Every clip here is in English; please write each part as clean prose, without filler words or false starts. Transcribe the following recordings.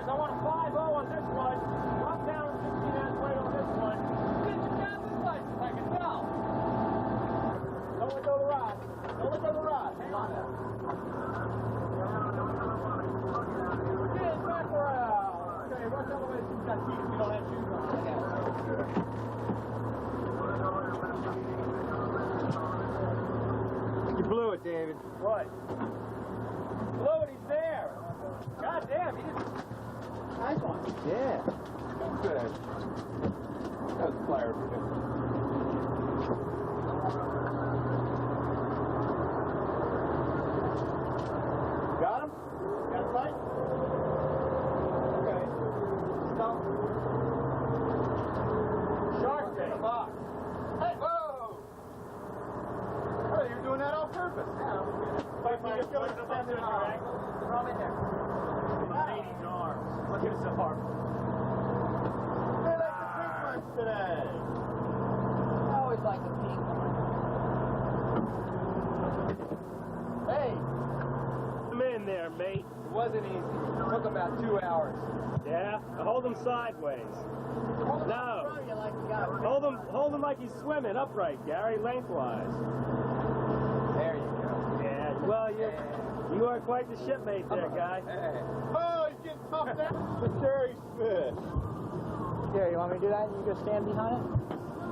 I want a 5-0 on this one. Drop down to 16 ounce weight on this one. Get your captain's license, I can tell. Don't let go of the rod. Don't let go of the rod. Hang on there. Get it back around. Okay, watch out the way she's got teeth. We don't have shoes on. You blew it, David. What? Blew it, he's there. God damn, he didn't. Nice one. Yeah. Good. That was fire. Got him? Got him right? Okay. Stop. Shark day. Box. Hey, whoa! Oh, you're doing that on purpose. Yeah. Fight me, just go into the center of your ankle. Throw him in there. Ladies' arms. Look at his arm. They like the pink ones today. I always like the pink ones. Hey! Come in there, mate. It wasn't easy. It took about 2 hours. Yeah? Now hold him sideways. No. Hold him like he's swimming upright, Gary, lengthwise. There you go. Yeah. Well, you are quite the shipmate there, guy. Hey. Oh, he's getting tough now. The cherry's fish. Here, you want me to do that? You just stand behind it?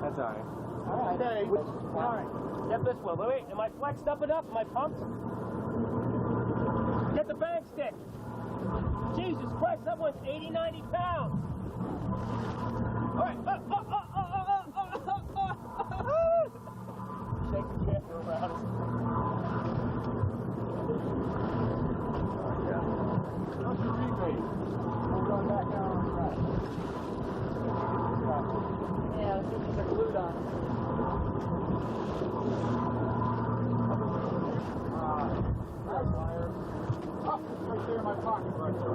That's all right. All right. Hey. All right. Get this one. Wait, am I flexed up enough? Am I pumped? Get the bank stick. Jesus Christ, that one's 80, 90 pounds. All right. Shake the camera around. How's your rebate? We'll run back down on the side. Yeah, let's see if these are glued on. Nice wire. Oh, right there in my pocket, right there.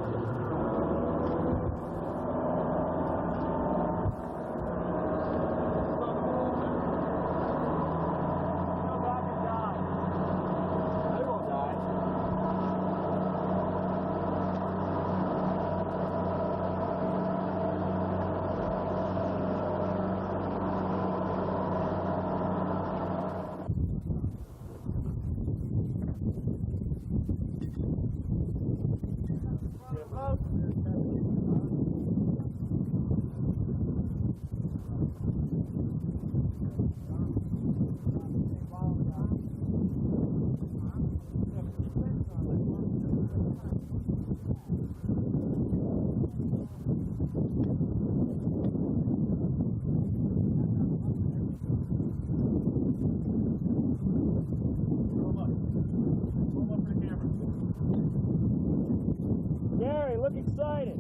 Gary, look excited.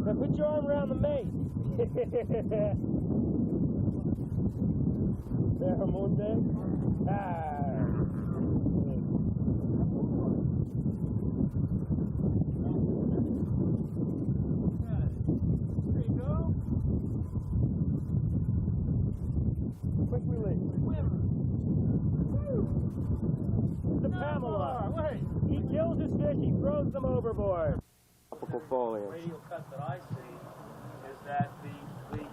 Now put your arm around the mate. There, Monte. Ah. There you go. Quick release. The Pamela. Wait. He kills his fish, he throws them overboard. Tropical foliage. The radial cut that I see is that the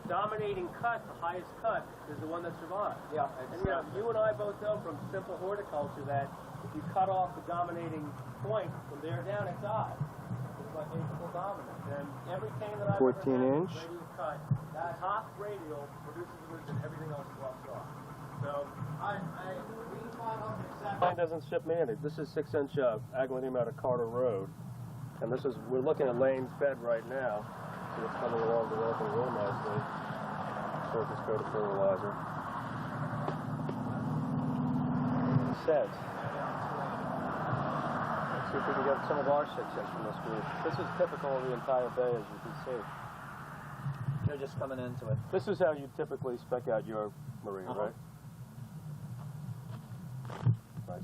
dominating cut, the highest cut, is the one that survives. Yeah, And you and I both know from simple horticulture that if you cut off the dominating point from there down, it dies. It's like apical dominance. And every cane that I've 14 ever had, inch. radial cut, that top radial produces roots and everything else drops off. So Mine doesn't ship me any. This is 6-inch aglaonema out of Carter Road. And this is, we're looking at Lane's bed right now. So it's coming along developing real nicely. Surface coat of fertilizer. Sets. Let's see if we can get some of our 6-inch from this group. This is typical of the entire bay, as you can see. They're just coming into it. This is how you typically spec out your marina, right? Right.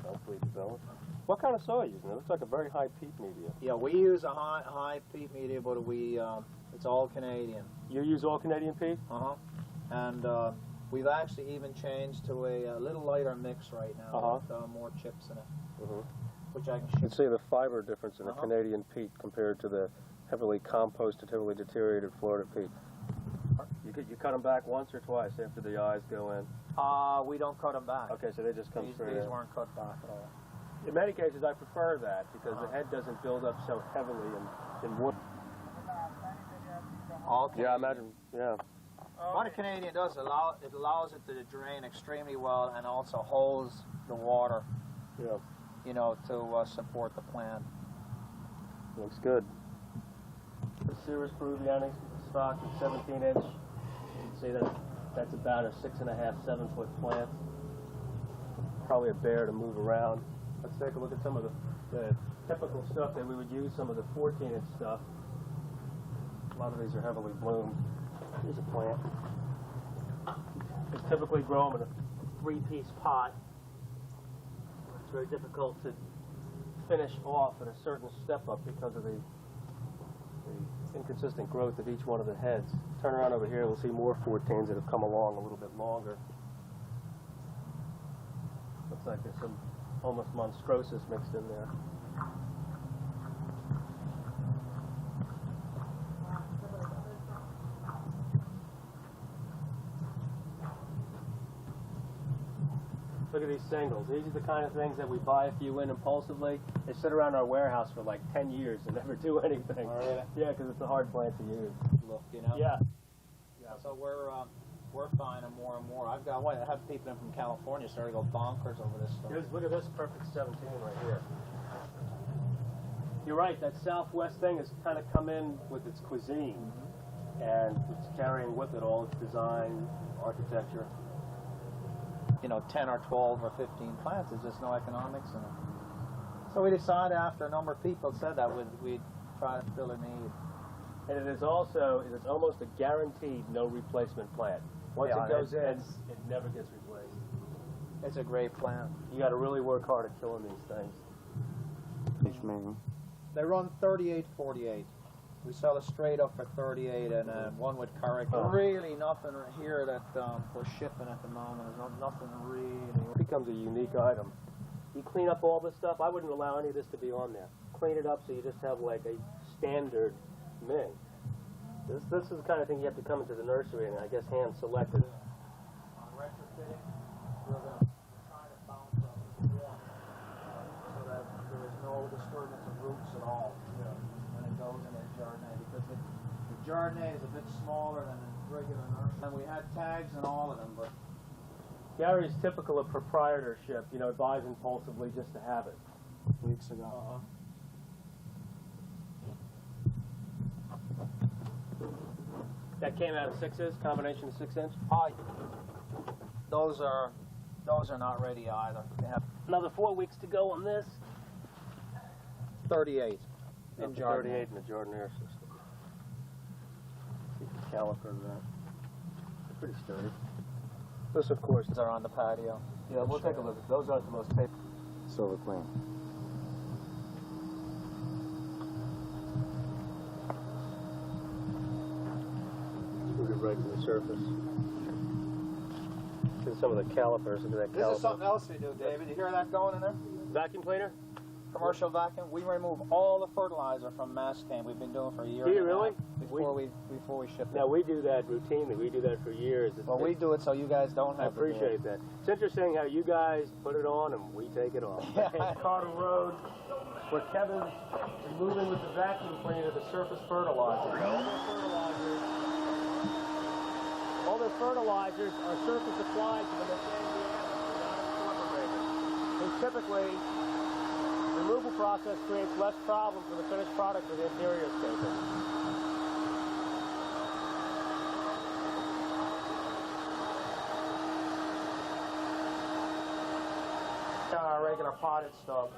Hopefully developed. What kind of soil are you using? It looks like a very high peat media. Yeah, we use a high peat media, but it's all Canadian. You use all Canadian peat? And we've actually even changed to a little lighter mix right now with more chips in it. which I can You ship. can see the fiber difference in the Uh-huh. Canadian peat compared to the heavily composted, heavily deteriorated Florida peat. You cut them back once or twice after the eyes go in? We don't cut them back. Okay, so they just come straight These in. weren't cut back at all. In many cases, I prefer that because the head doesn't build up so heavily in wood. All Yeah, I Canadian. imagine, yeah. What a Canadian does, it allows it to drain extremely well and also holds the water, Yeah, you know, to support the plant. looks good. The Cirrus Peruvianus stock is 17-inch. You can see that's about a 6.5, 7-foot plant. Probably a bear to move around. Let's take a look at some of the typical stuff that we would use, some of the 14-inch stuff. A lot of these are heavily bloomed. Here's a plant. It's typically grown in a 3-piece pot. It's very difficult to finish off at a certain step up because of the inconsistent growth of each one of the heads. Turn around over here, we'll see more 14s that have come along a little bit longer. Looks like there's some almost monstrosus mixed in there. Look at these singles. These are the kind of things that we buy a few in impulsively. They sit around our warehouse for like 10 years and never do anything. Oh, really? Yeah, because it's a hard plant to use. Look, you know. Yeah. So we're finding more and more. I have people in from California starting to go bonkers over this stuff. Look at this perfect 17 right here. You're right, that Southwest thing has kind of come in with its cuisine, and it's carrying with it all its design, architecture. You know, 10 or 12 or 15 plants. There's just no economics in it. So we decided after a number of people said that we'd try to fill a need. And it is almost a guaranteed no replacement plant. Once Yeah, it goes in, it's- it never gets replaced. It's a great plant. You got to really work hard at killing these things. They run 38.48. We sell it straight up for 38, and one with Carrick. Oh. Really nothing here that we're shipping at the moment. There's nothing really. It becomes a unique item. You clean up all this stuff. I wouldn't allow any of this to be on there. Clean it up so you just have like a standard Ming. This is the kind of thing you have to come into the nursery and I guess hand select it. On retrofitting, we're going to try to bounce up the wall so that there is no disturbance of roots at all when it goes into the Jardinay, because the Jardinay is a bit smaller than a regular nursery. And we had tags in all of them, but Gary's typical of proprietorship. You know, buys impulsively just to have it. weeks ago. That came out of 6's, combination of 6-inch. Those are not ready either. They have Another 4 weeks to go on this. 38 in Up to Jardinay. 38 in the Jardinier system. See the caliper of that. They're pretty sturdy. This, of course, These are on the patio. yeah, we'll take a look. Those aren't the most safe. Silver clean. Move it right to the surface. See some of the calipers. Look at that caliper. This is something else we do, David. You hear that going in there? Vacuum cleaner? Commercial vacuum. We remove all the fertilizer from mass can. We've been doing for a year. Do you and a half really? Before we ship it. Now, we do that routinely. We do that for years. Well, we do it so you guys don't I have to do it. appreciate that. It's interesting how you guys put it on and we take it off. Carter Road, where Kevin's moving with the vacuum cleaner the surface fertilizer. All their fertilizers are surface applied to the methane incorporated. And typically, the removal process creates less problems for the finished product with interiorscaping. Our regular potted stuff.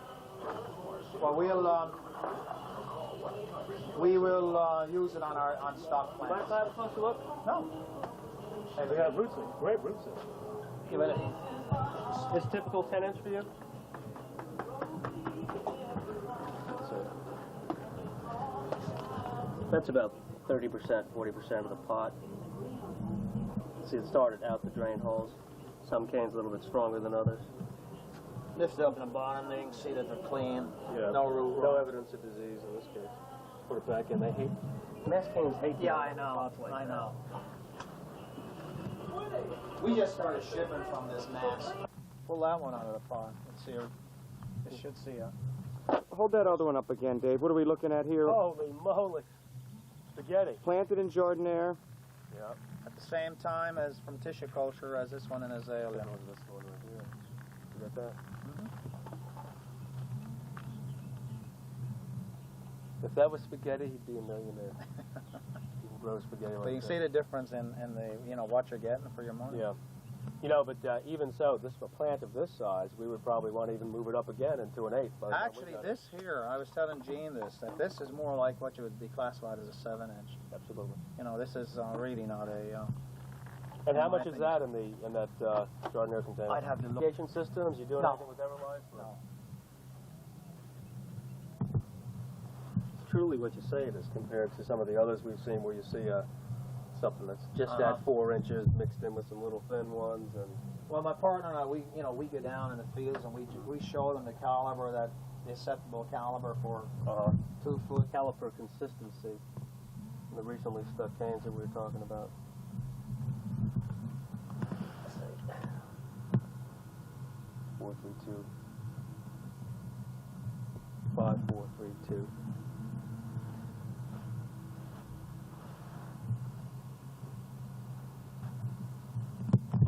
Well, we will use it on stock Mind plants. if I have a closer look? No. Hey, we have root system. Great root system. Give it. Is typical 10-inch for you? That's about 30%, 40% of the pot. See, it started out the drain holes. Some canes a little bit stronger than others. Lift it up in the bottom, there you can see that they're clean. Yeah. No root. No evidence of disease in this case. Put it back in. They hate. Mass canes hate. Yeah, I know. I know. We just started shipping from this mass. Pull that one out of the pot. Let's see. It should see it. Hold that other one up again, Dave. What are we looking at here? Holy moly! Spaghetti. Planted in jardiniere. Yeah. At the same time as from tissue culture as this one in azalea. That was this one right here. You got that? If that was spaghetti, he'd be a millionaire. He can grow spaghetti like that. But you can see the difference in the, you know, what you're getting for your money. Yeah. You know, but even so, this a plant of this size, we would probably want to even move it up again into an 8. Actually, this here, I was telling Gene this, that this is more like what you would be classified as a 7-inch. Absolutely. You know, this is really not a... And how much is that in that jardiniere container? I'd have to look. Irrigation systems? You doing No. anything with Everlife? No. It's truly what you say it is compared to some of the others we've seen where you see something that's just at 4 inches mixed in with some little thin ones. And Well, my partner and I, we go down in the fields and we show them the caliber, that the acceptable caliber for 2 foot. caliper consistency. The recently stuck canes that we were talking about. 432. 5432.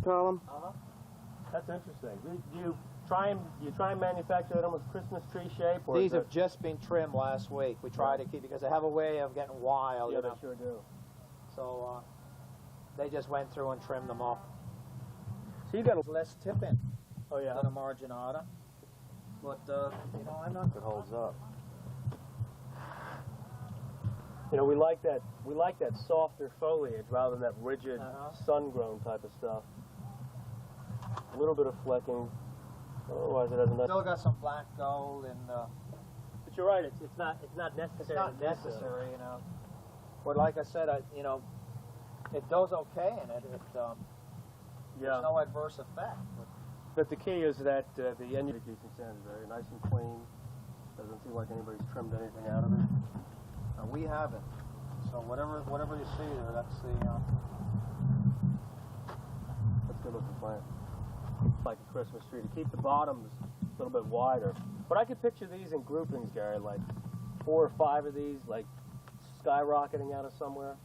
Column. That's interesting. You try and manufacture them with Christmas tree shape, or These have just been trimmed last week. We try to keep, because they have a way of getting wild. Yeah, you know? they sure do. So they just went through and trimmed them off. So you got a Less tipping oh yeah, than a marginata. But, you know, I'm not... it holds up. You know, we like that softer foliage rather than that rigid, sun-grown type of stuff. A little bit of flecking. Otherwise, it doesn't. Still got some black gold and. But you're right. It's not necessary. It's not necessary, you know. But like I said, you know, it does okay in it. There's no adverse effect. But the key is that the end is very nice and clean. Doesn't seem like anybody's trimmed anything out of it. We haven't. So whatever you see there, that's the. That's a good looking plant. Like a Christmas tree, to keep the bottoms a little bit wider. But I could picture these in groupings, Gary, like 4 or 5 of these, like skyrocketing out of somewhere.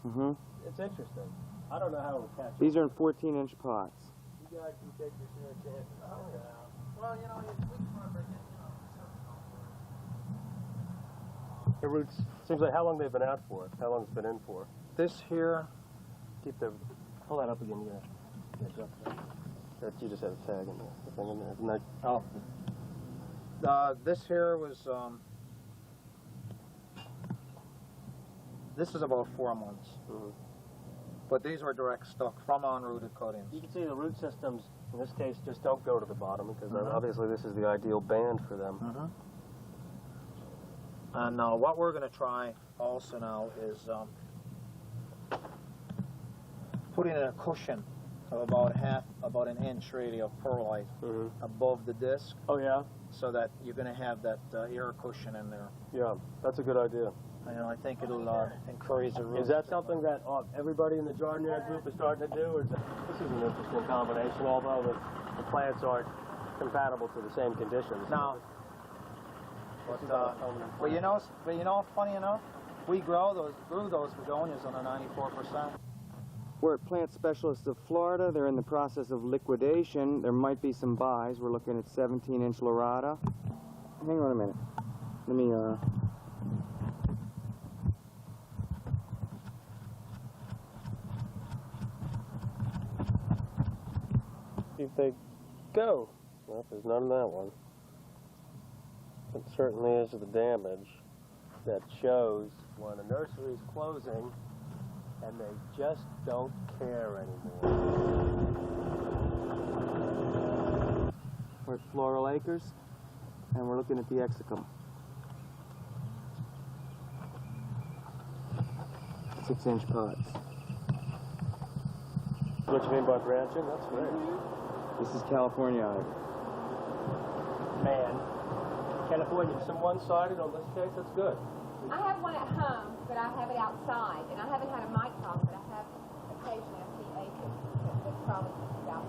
Mm-hmm. It's interesting. I don't know how it will catch. These are in 14-inch pots. You guys can take your share chances. Oh, yeah. Well, you know, we want to bring in, The roots, seems like how long they've been out for? How long it's been in for? This here. Keep the, pull that up again, yeah. Drop that. You just have a tag in there. The thing in there. Isn't that, This here was, this is about 4 months. mm-hmm. But these were direct stuck from unrooted cuttings. You can see the root systems, in this case, just don't go to the bottom because obviously this is the ideal band for them. And what we're going to try also now is putting in a cushion of about an inch really of perlite above the disc. Oh yeah? So that you're going to have that air cushion in there. Yeah, that's a good idea. And I think it'll encourage the roots. Is that something that everybody in the jardiniere group is starting to do? Or this is an interesting combination, although the plants aren't compatible to the same conditions. No. But you know, funny enough, we grew those begonias under 94%. We're at Plant Specialists of Florida. They're in the process of liquidation. There might be some buys. We're looking at 17-inch Lorata. Hang on a minute. Let me, See if they go. Well, there's none of that one. It certainly is the damage that shows when a nursery is closing and they just don't care anymore. we're at Floral Acres, and we're looking at the Exicum. 6-inch pots. What you mean by branching? That's great. This is California ivy. man can afford some one-sided on this case, that's good. I have one at home, but I have it outside, and I haven't had a mic problem, but I have occasionally I see aphids that's probably about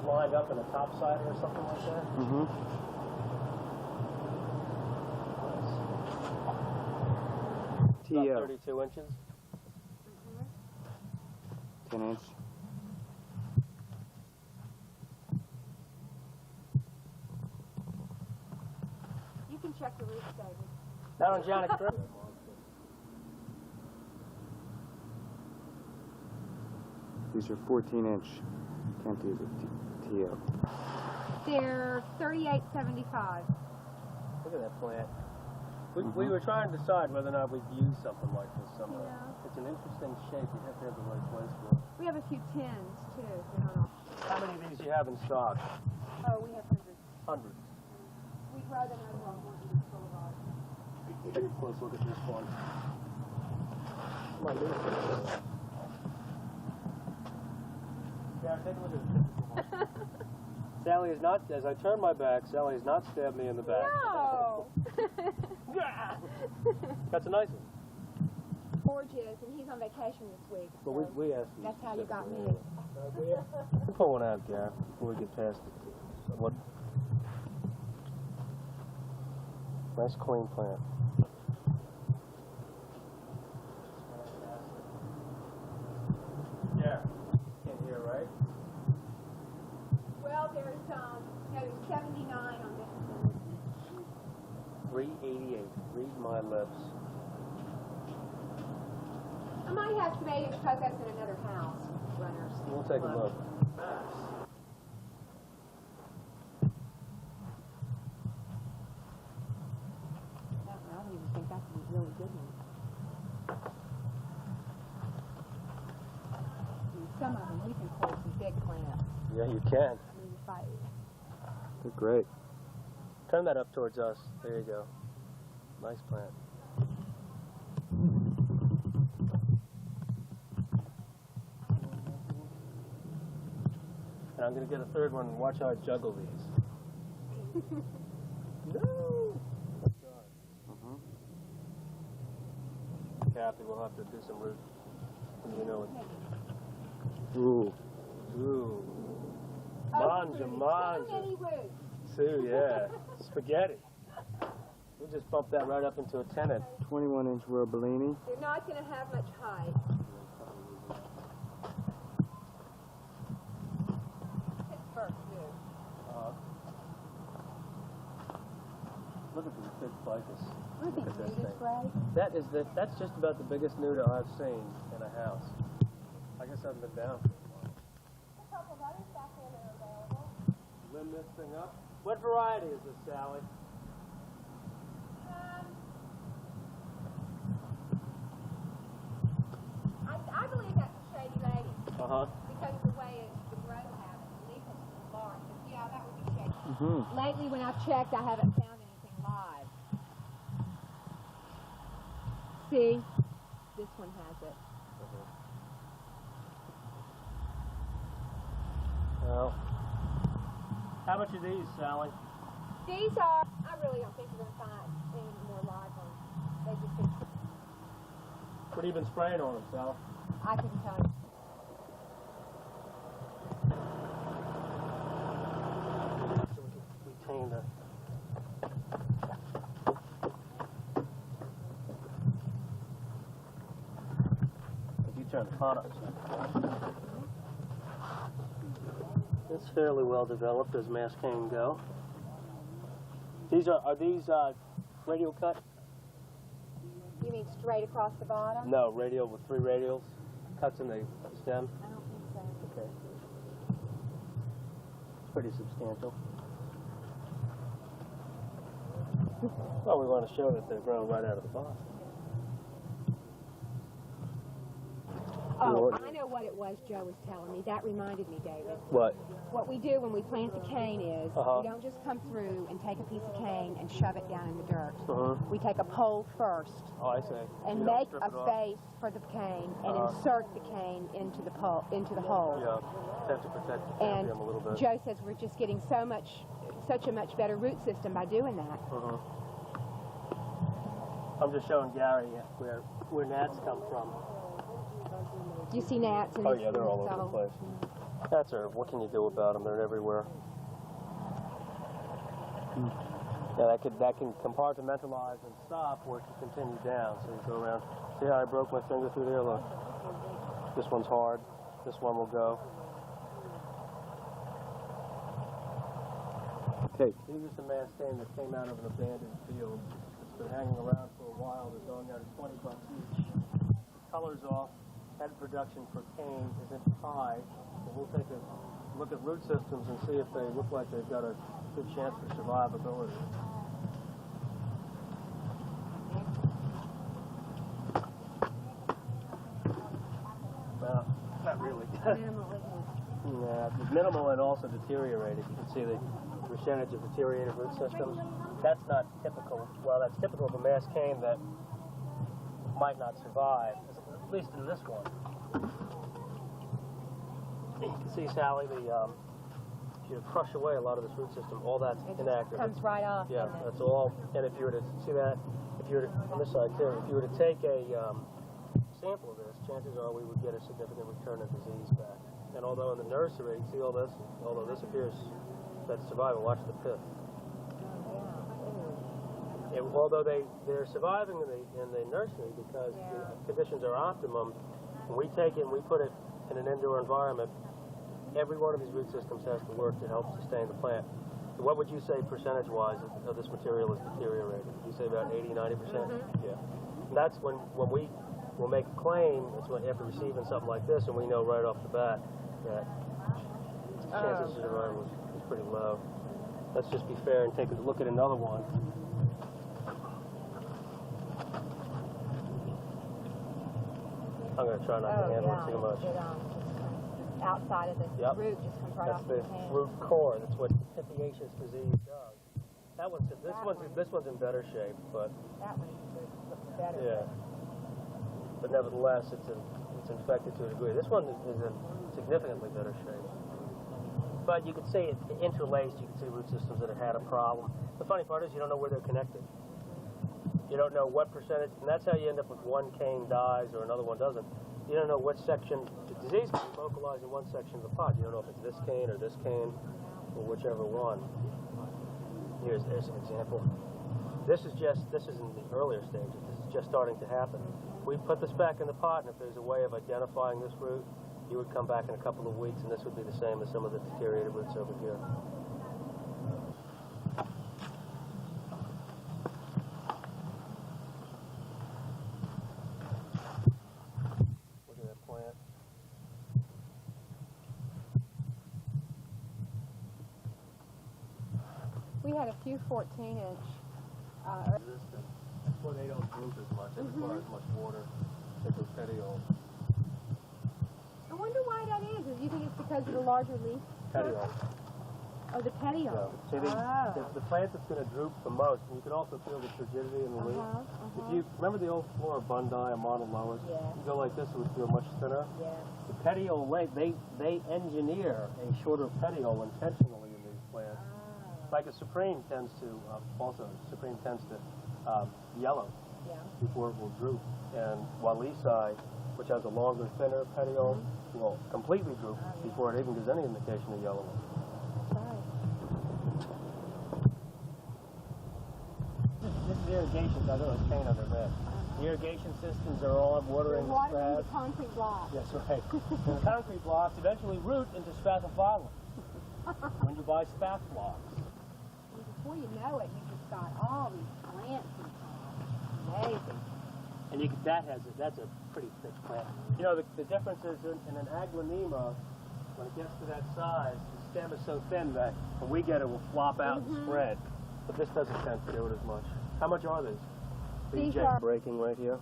Lined up in a top-sider or something like that? Mm-hmm. About 32 inches. 10 inch. You can check the roof, David. Not on Johnny Crib. These are 14 inch cantilevers, TL. They're $38.75. Look at that plant. We were trying to decide whether or not we'd use something like this somewhere. Yeah. It's an interesting shape. You have to have the right place for it. We have a few tins, too. I don't know. How many of these do you have in stock? Oh, we have hundreds. Hundreds. We'd rather know what one is full of ours. Take a close look at this one. Come on, dude. Yeah, take a look at this. Sally is not, as I turn my back, Sally has not stabbed me in the back. No! That's a nice one. Forge is, and he's on vacation this week. But So we asked you. that's how you got me. We'll pull one out, Gareth, before we get past it. What? Nice clean plant. Yeah. In here, right? Well, there's 79 on this one. 388. Read my lips. I might have tomatoes because that's in another house. Runners. We'll take a look. I don't even think that's a really good one. Some of them we can pull some big plants. Yeah, you can. I mean, if I, They're great. Turn that up towards us. There you go. Nice plant. And I'm going to get a third one and watch how I juggle these. No! Kathy, we'll have to do some root. You know it. Ooh. Ooh. oh, Manja, so manja. many roots. Sue, yeah. Spaghetti. We just bumped that right up into a 10-inch. 21 inch Robellini. They're not going to have much height. Pittsburgh, too. Look at these big ficus. Look at this this thing. gray. That's just about the biggest noodle I've seen in a house. I guess I've been down for a while. A couple of others back there that are available. Limb this thing up. What variety is this, Sally? I believe that's a Shady Lady Uh-huh. because of the way the growth habits. The leaf is large, but yeah, that would be Shady. Mm-hmm. Lately, when I've checked, I haven't found anything live. See? This one has it. Well, how much are these, Sally? These are, I really don't think you're going to find any more live ones. They just been, What have you been spraying on them, Sally? I couldn't tell you. Retain the... If you turn the pot up. It's fairly well developed as mass can go. These are these radial cut? You mean straight across the bottom? No, radial with 3 radials. Cuts in the stem. I don't think so. Okay. It's pretty substantial. Well, we want to show that they're grown right out of the box. Oh, I know what it was Joe was telling me. That reminded me, David. What? What we do when we plant the cane is we don't just come through and take a piece of cane and shove it down in the dirt. We take a pole first Oh, I see. and You don't make strip a it off. space for the cane and insert the cane into the hole. Yeah, have to protect the And cambium a little bit. Joe says we're just getting so much such a much better root system by doing that. I'm just showing Gary where gnats come from. Do you see gnats? Oh yeah, they're all over the place. Gnats are, what can you do about them? They're everywhere. Yeah, that can compartmentalize and stop, or it can continue down. So you go around. See how I broke my finger through there? Look. This one's hard. This one will go. Take. These are some mastain that came out of an abandoned field. It's been hanging around for a while. They're going out at $20 each. The color's off. Head production for cane isn't high. So we'll take a look at root systems and see if they look like they've got a good chance for survivability. Well, not really. Yeah, it's minimal and also deteriorated. You can see the percentage of deteriorated root systems. That's not typical. Well, that's typical of a mass cane that might not survive, at least in this one. You can see, Sally, if you crush away a lot of this root system, all that's inactive. Comes right off. Yeah, that's all. And if you were to see that, if you were to, on this side too, if you were to take a sample of this, chances are we would get a significant return of disease back. And although in the nursery, see all this, although this appears that's survival, watch the pith. Although they're surviving in the nursery because the conditions are optimum, when we take it and we put it in an indoor environment, every one of these root systems has to work to help sustain the plant. So what would you say percentage-wise of this material is deteriorated? You say about 80, 90%? Yeah. And that's when we'll make a claim, that's when after receiving something like this, and we know right off the bat that chances of survival is pretty low. Let's just be fair and take a look at another one. I'm going to try not to handle it too much. Outside of the root just comes right off the That's the root core. That's what pipiaceous disease does. This one's in better shape, but that one looks better. Yeah. But nevertheless, it's infected to a degree. This one is in significantly better shape. But you can see it interlaced. You can see root systems that have had a problem. The funny part is you don't know where they're connected. You don't know what percentage, and that's how you end up with one cane dies or another one doesn't. You don't know what section, the disease can be localized in one section of the pod. You don't know if it's this cane or or whichever one. There's an example. This is in the earlier stages. This is just starting to happen. We put this back in the pot, and if there's a way of identifying this root, you would come back in a couple of weeks, and this would be the same as some of the deteriorated roots over here. We had a few 14-inch. Resistant. That's why they don't droop as much. They require as much water. They go petiole. I wonder why that is. Do you think it's because of the larger leaf? Petiole. Oh, the petiole. See, the plant that's going to droop the most, and you can also feel the frigidity in the leaf. If you remember the old flora bundi, monolois, you go like this, it would feel much thinner. Yeah. The petiole length, they engineer a shorter petiole intentionally in these plants. Like a supreme tends to yellow before it will droop, and Walisi, which has a longer, thinner petiole, will completely droop before it even gives any indication of yellowing. This is irrigation. I know it's cane under bed. The irrigation systems are all watering the straths. Concrete blocks. That's right. And the concrete blocks eventually root into spathiphyllum when you buy spath blocks. Before you know it, you just got all these plants and stuff. Amazing. And that's a pretty thick plant. You know, the difference is in an aglaonema, when it gets to that size, the stem is so thin that when we get it, will flop out and spread. But this doesn't tend to do it as much. How much are these? These are breaking right here.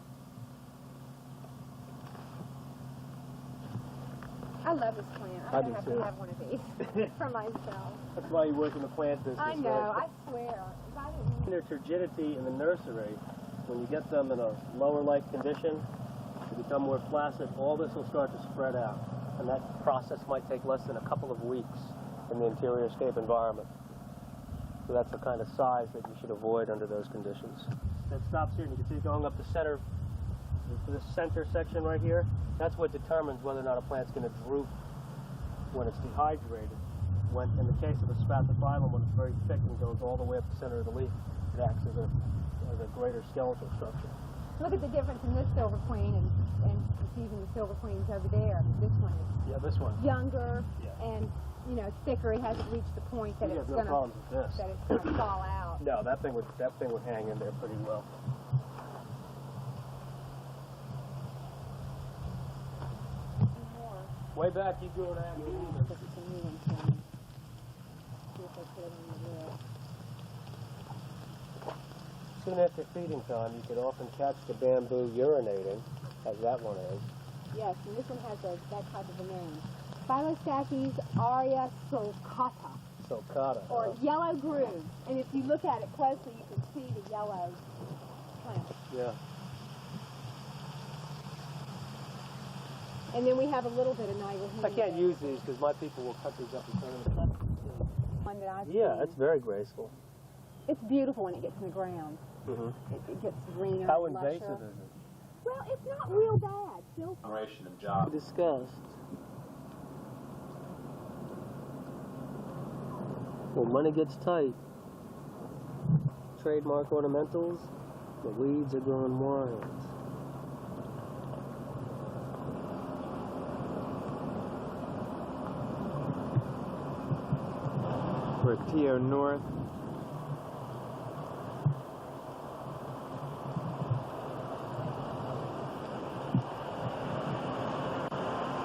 I love this plant. I I'm do going to have too. to have one of these for myself. That's why you work in the plant business. I know, right? I swear. If I didn't Their turgidity in the nursery, when you get them in a lower light condition, they become more flaccid, all this will start to spread out. And that process might take less than a couple of weeks in the Interiorscape environment. So that's the kind of size that you should avoid under those conditions. That stops here, and you can see it going up the center, the center section right here. That's what determines whether or not a plant's going to droop when it's dehydrated. When, in the case of a spathiphyllum, when it's very thick and goes all the way up the center of the leaf, it acts as a greater skeletal structure. Look at the difference in this silver queen and confusing the silver queens over there. This one is this one younger and thicker. It hasn't reached the point that it's no going problems with this. to fall out. No, that thing would hang in there pretty well. Way back, you go to Soon after feeding time, you could often catch the bamboo urinating, as that one is. Yes, and this one has that type of a name. Phylostachys aurea sulcata. Sulcata. Or yellow groove. And if you look at it closely, you can see the yellow plant. Yeah. And then we have a little bit of neighborhood. I can't use these because my people will cut these up and turn them into One that I've Yeah, seen. it's very graceful. It's beautiful when it gets in the ground. Mm-hmm. It gets greener. How and invasive lusher. is it? Well, it's not real bad. Still. Generation of jobs. Discussed. When money gets tight, trademark ornamentals, the weeds are growing wild. We're at TO North.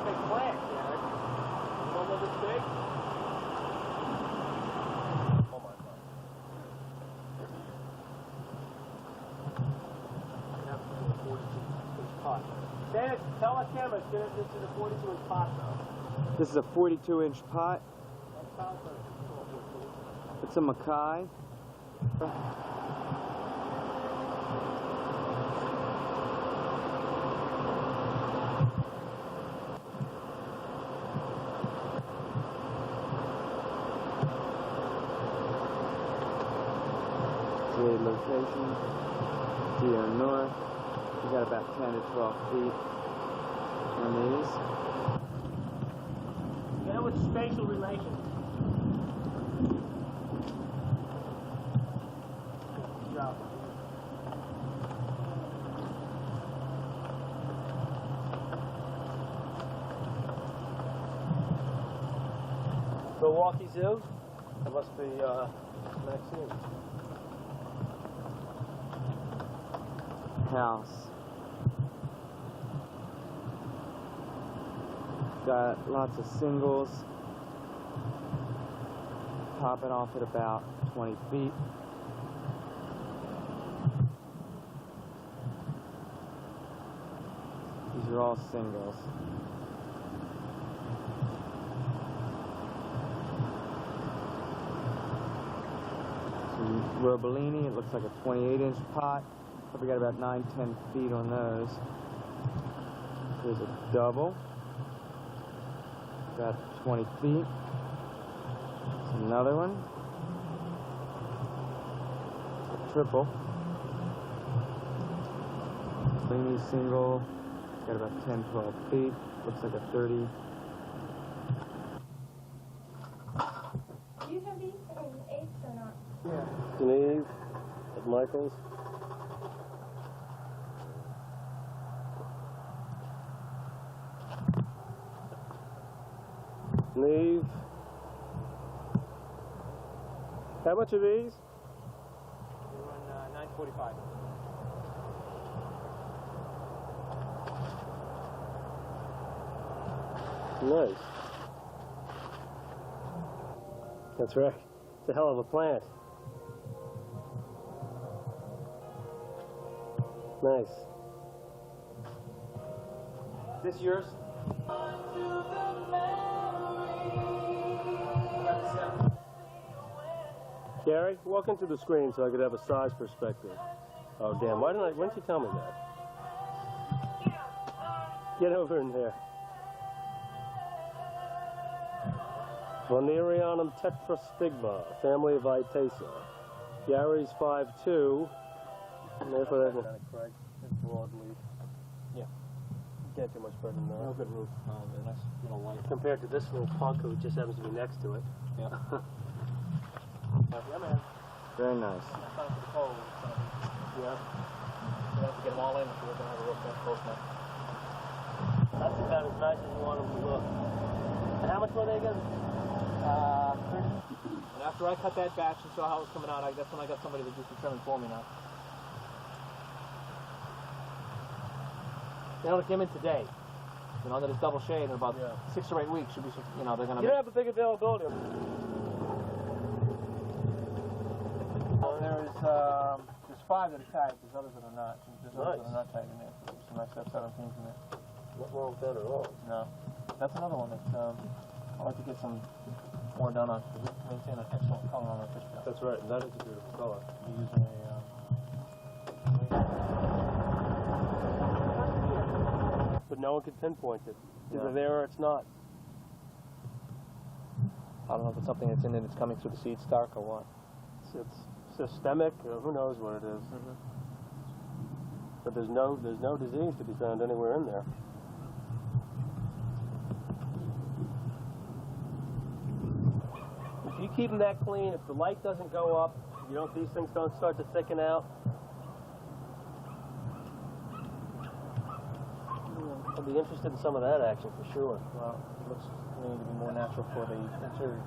Big plant, Derek. One of this big? Oh my God. That's a 42-inch pot. Dennis, tell us chemist, this is a 42-inch pot though. This is a 42-inch pot. That sounds like It's a Mackay. The location, TO North. We got about 10 to 12 feet on these. You know it's spatial relations. Good job. Milwaukee Zoo? That must be Maxine. House. Got lots of singles. Popping off at about 20 feet. These are all singles. Some Robellini, it looks like a 28-inch pot. Probably got about 9-10 feet on those. There's a double. About 20 feet. There's another one. A triple. Robellini single. Got about 10-12 feet. Looks like a 30. Do you have these in eighths or not? Yeah. Geneve at Michael's. Geneve. How much are these? They run $9.45. Nice. That's right. It's a hell of a plant. Nice. Is this yours? Gary, walk into the screen so I could have a size perspective. Oh damn, why didn't you tell me that? Get over in there. Valerianum tetrastigma, family of Itacea. Gary's 5'2". And therefore that's Craig. It's broadleaf. Yeah. Can't do much better than that. Real good roof. Nice little light. Compared to this little punk who just happens to be next to it. Yeah. Yeah, man. Very nice. That's time for the pole. Yeah. We have to get them all in if we're going to have a real close net. That's about as nice as you want them to look. And how much were they again? 30. And after I cut that batch and saw how it was coming out, that's when I got somebody to do some trimming for me now. They only came in today. You know, that is double shade in about 6 or 8 weeks. Should be, you know, they're going to. You don't have a big availability. There's 5 that are tagged. There's others that are not. There's others that are not tagged in there. So there's some nice F-17s in there. Not wrong with that at all. No. That's another one that I'd like to get some more done on. To maintain an excellent color on our fish tail. That's right, and that is a beautiful color. We're using But no one can pinpoint it. It's either Yeah. there or it's not. I don't know if it's something that's in it that's coming through the seed stock or what. It's systemic, or who knows what it is. But there's no disease to be found anywhere in there. If you keep them that clean, if the light doesn't go up, these things don't start to thicken out. I'll be interested in some of that action for sure. Well, it looks to me to be more natural for the interior.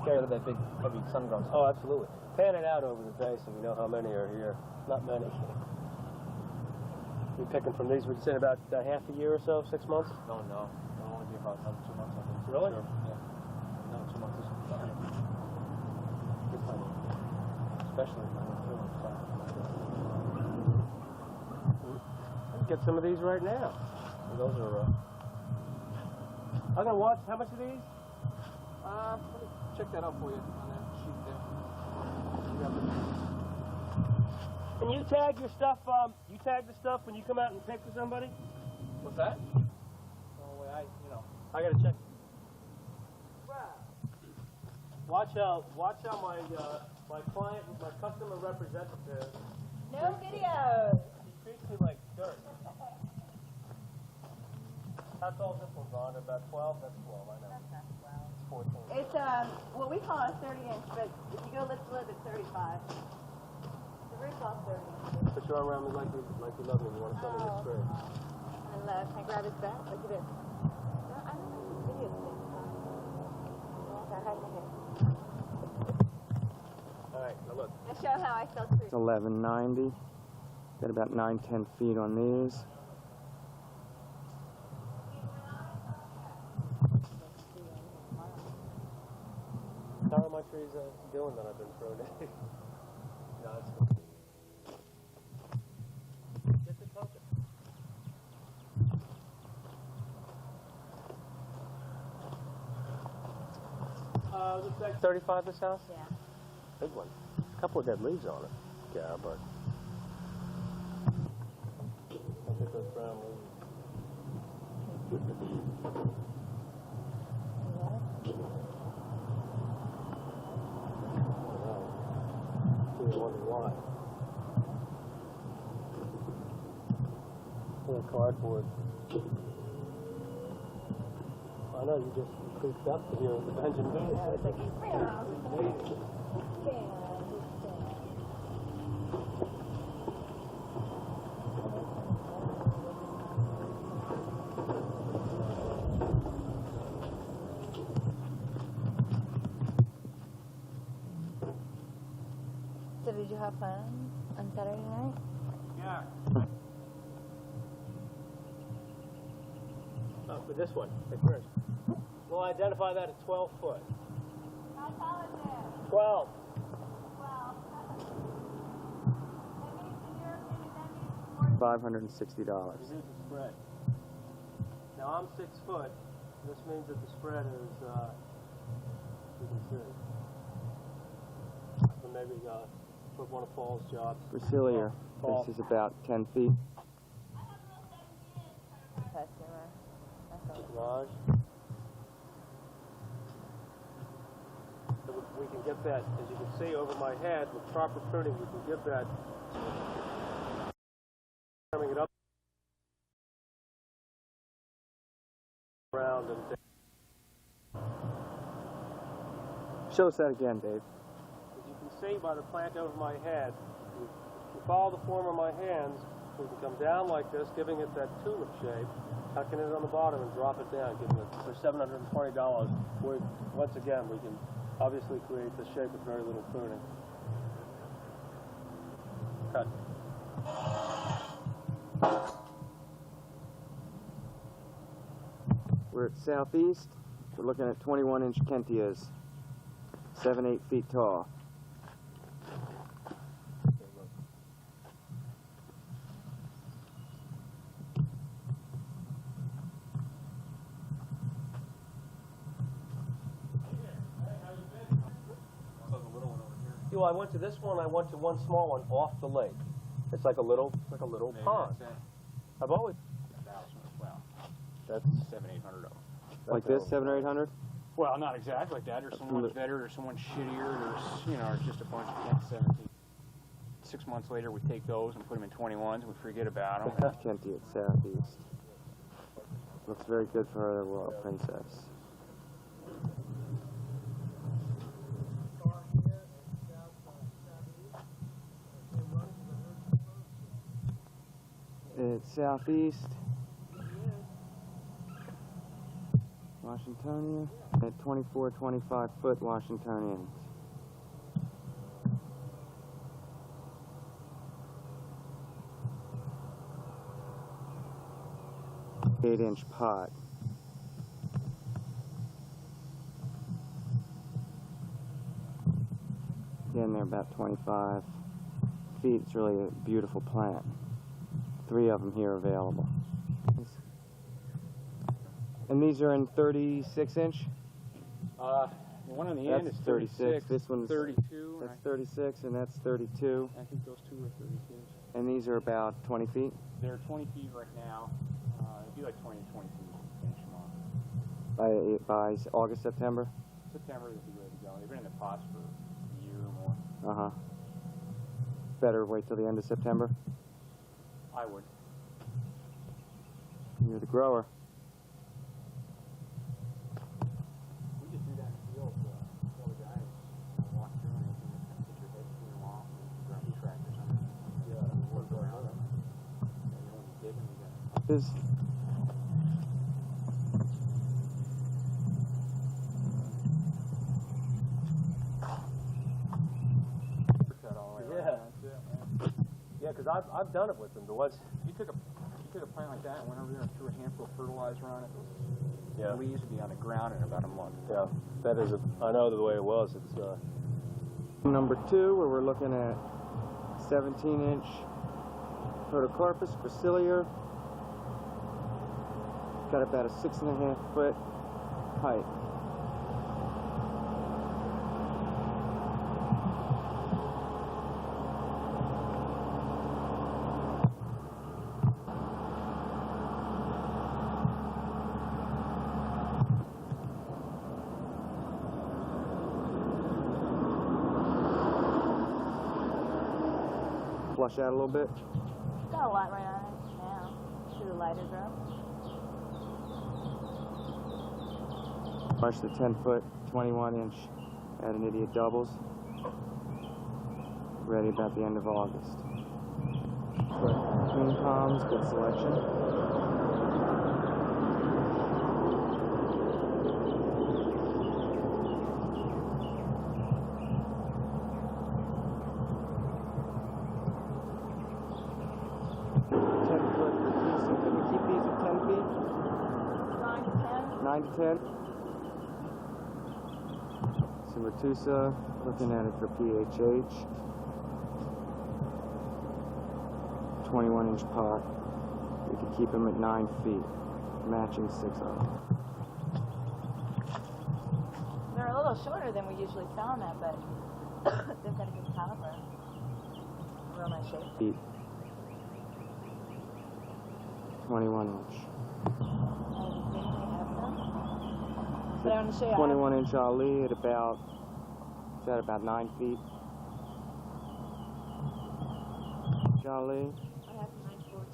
Carry that big, heavy sun-grown stuff. Oh, absolutely. Pan it out over the day so we know how many are here. Not many. You're picking from these, would you say about half a year or so, 6 months? No. It'll only be about 2 months, I think. Really? Sure. Yeah. No, 2 months. Good time. Especially if I'm feeling Let's get some of these right now. Those are, I'm going to watch, how much are these? let me check that out for you on that sheet there. Can you tag your stuff, you tag the stuff when you come out and pick for somebody? What's that? Oh, wait, I got to check. Watch how my client, my customer representative, No videos. he treats me like dirt. How tall is this one, Ron? About 12? That's 12, I know. That's not 12. It's 14. It's, what we call a 30-inch, but if you go lift to lift, it's 35. The roof off 30 inches. Put your arm around me like you love me. You want to tell me this straight. And can I grab his back? Look at this. No, I don't know if video thing. Okay, hide my hair. All right, now look. Now show how I sell trees. It's 1190. Got about 9-10 feet on these. How are my trees doing that I've been thrown in? No, it's cool. Get the culture. Looks like 35 this house? Yeah. Big one. A couple of dead leaves on it. Yeah, but I'll get those brown leaves. I wonder why. Yeah, cardboard. I know you just creeped up to here with the Benjamin. I was like, So did you have fun on Saturday night? Yeah. Oh, for this one, at first. We'll identify that at 12 foot. How tall is it? 12. 12. $560. Here's the spread. Now I'm 6 foot. This means that the spread is, you can see. So maybe put one of Paul's jobs. Brasilia. Paul. This is about 10 feet. Customer. Raj. we can get that, as you can see over my head, with proper pruning, we can get that coming it up around and Show us that again, Dave. as you can see by the plant over my head, if you follow the form of my hands, we can come down like this, giving it that tulip shape, tucking it on the bottom and drop it down, giving it for $720. Once again, we can obviously create the shape with very little pruning. Cut. We're at southeast. We're looking at 21-inch Kentias, 7-8 feet tall. Well, I went to this one. I went to one small one off the lake. It's like a little pond. I've always. Well, That's $700-800. Like this, 700 or 800? Well, not exactly like that. Or someone's better, or someone's shittier, or or it's just a bunch of 17. 6 months later, we take those and put them in 21s. We forget about them. Kentia at southeast. Looks very good for our royal princess. It's southeast. Washingtonia at 24-25 foot Washingtonians. 8-inch pot. Again, they're about 25 feet. It's really a beautiful plant. 3 of them here available. And these are in 36-inch? The one on the end is 36. This one's 32. That's 36, and that's 32. I think those two are 32. And these are about 20 feet? They're 20 feet right now. It'd be like 20 to 22 to finish them off. By August, September? September, they'd be ready to go. They've been in the pots for a year or more. Uh-huh. Better wait till the end of September? I would. You're the grower. We just do that in the field. Tell the guys, walk through and you can put your head through them off and grab your tractors on it. Yeah, work around them. And you won't be digging, you got This cut all the way Yeah. around. That's it, man. Yeah, because I've done it with them. The ones. You took a plant like that and went over there and threw a handful of fertilizer on it. Yeah. The leaves would be on the ground in about a month. Yeah, that is. I know the way it was. It's. number 2, where we're looking at 17-inch Protocarpus gracilior. Got about a 6.5 foot height. Flush out a little bit. Got a lot right on it now. Should a lighter grow? March the 10-foot, 21-inch at an idiot doubles. Ready about the end of August. Green palms, good selection. Can we keep these at 10 feet? 9 to 10? 9 to 10. Civertusa, looking at it for PHH. 21-inch pot. We could keep them at 9 feet, matching 6 of them. They're a little shorter than we usually sell them at, but they've got a good caliber. Real nice shape. Feet. 21-inch. But I want to show you. 21-inch Ali at about Is that about 9 feet? Jolly. I have 914.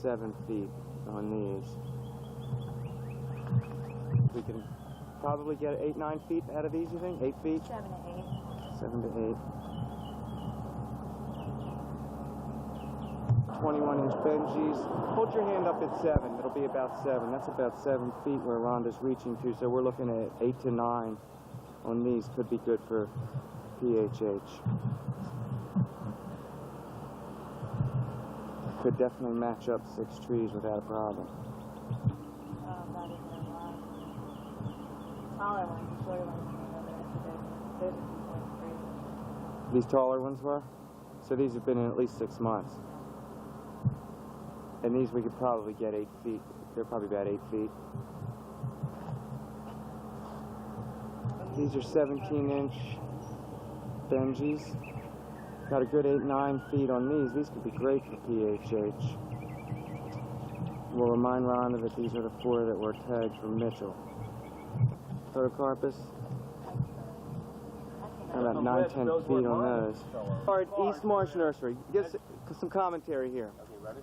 7 feet on these. We can probably get 8, 9 feet out of these, you think? 8 feet? 7 to 8. 7 to 8. 21-inch Benjis. Hold your hand up at 7. It'll be about 7. That's about 7 feet where Rhonda's reaching to. So we're looking at 8 to 9 on these. Could be good for PHH. Could definitely match up 6 trees without a problem. That is a lot. Taller ones, the shorter ones came over there. So These taller ones were? So these have been in at least 6 months. And these we could probably get 8 feet. They're probably about 8 feet. These are 17-inch Benjis. Got a good 8, 9 feet on these. These could be great for PHH. We'll remind Rhonda that these are the 4 that were tagged from Mitchell. Photocarpus. About 9, 10 feet on those. All right, East Marsh Nursery. Give us some commentary here. Okay, ready?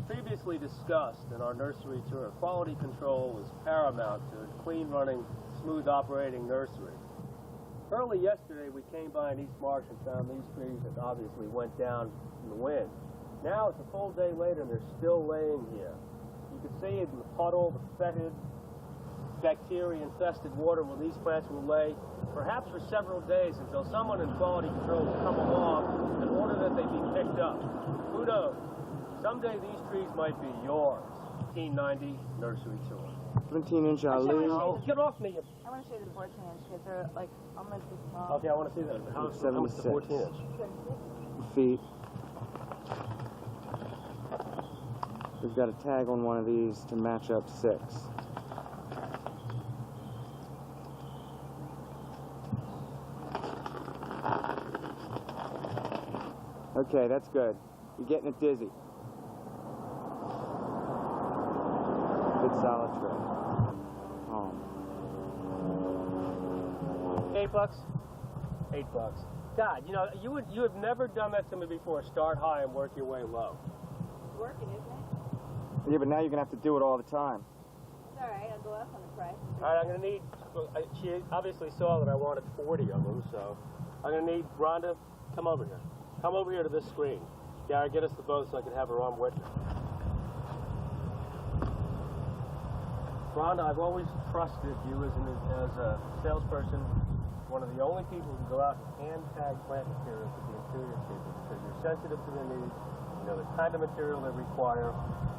Previously discussed in our nursery tour, quality control is paramount to a clean running, smooth operating nursery. Early yesterday we came by in East Marsh and found these trees that obviously went down in the wind. Now it's a full day later and they're still laying here. You can see in the puddle, the fetid, bacteria-infested water where these plants will lay, perhaps for several days until someone in quality control will come along and order that they be picked up. Who knows? Someday these trees might be yours. 1890 nursery tour. 17-inch Ali. Get off me! I want to show you the 14-inch because they're like almost as small. Okay, I want to see that. How much the 14-inch? Feet. We've got a tag on one of these to match up 6. Okay, that's good. You're getting it dizzy. Good solid tray. Oh. $8? $8. God, you know, you have never done that to me before. Start high and work your way low. It's working, isn't it? Yeah, but now you're going to have to do it all the time. It's all right. I'll go up on the price. All right, I'm going to need, she obviously saw that I wanted 40 of them, so I'm going to need Rhonda, come over here. Come over here to this screen. Gary, get us the both so I can have her on with me. Rhonda, I've always trusted you as a salesperson, one of the only people who can go out and hand tag plant materials to the Interiorscaping because you're sensitive to their needs, you know the kind of material they require.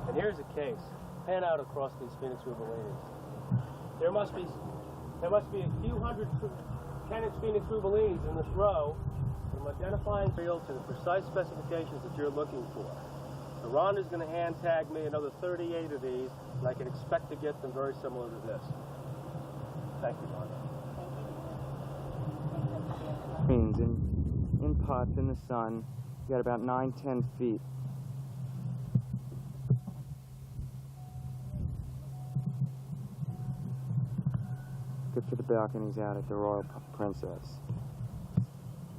And here's a case. Pan out across these Phoenix rubellines. There must be a few hundred 10-inch Phoenix rubellines in this row, from identifying material to the precise specifications that you're looking for. So Rhonda's going to hand tag me another 38 of these, and I can expect to get them very similar to this. Thank you, Rhonda. Means in pots in the sun, you got about 9, 10 feet. Good for the balconies out at the Royal Princess.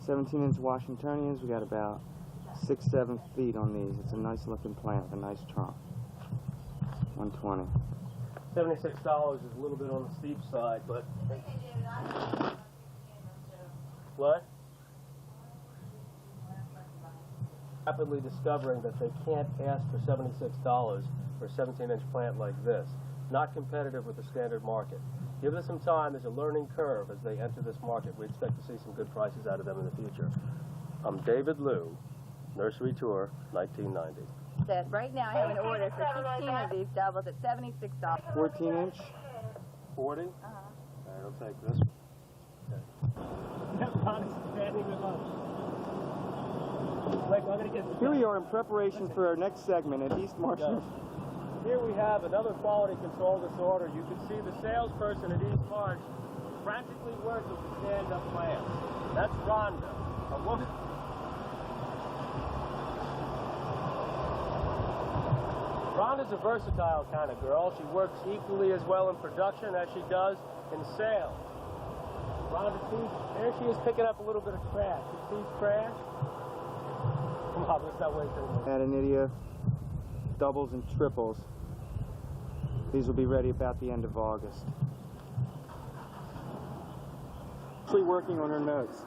17-inch Washingtonians, we got about 6, 7 feet on these. It's a nice looking plant, a nice trunk. 120. $76 is a little bit on the steep side, but... What? Rapidly discovering that they can't ask for $76 for a 17-inch plant like this. Not competitive with the standard market. Give them some time. There's a learning curve as they enter this market. We expect to see some good prices out of them in the future. I'm David Liu, Nursery Tour, 1990. That right now I have an order for 16 of these doubles at $76. 14-inch? 40? Uh-huh. All right, I'll take this one. Okay. Here we are in preparation for our next segment at East Marsh. Here we have another quality control disorder. You can see the salesperson at East Marsh frantically working to stand up plants. That's Rhonda, a woman. Rhonda's a versatile kind of girl. She works equally as well in production as she does and sales. Rhonda, see, there she is picking up a little bit of trash. You see trash? Come on, let's not waste any more. Adonidia, doubles and triples. These will be ready about the end of August. Actually working on her notes,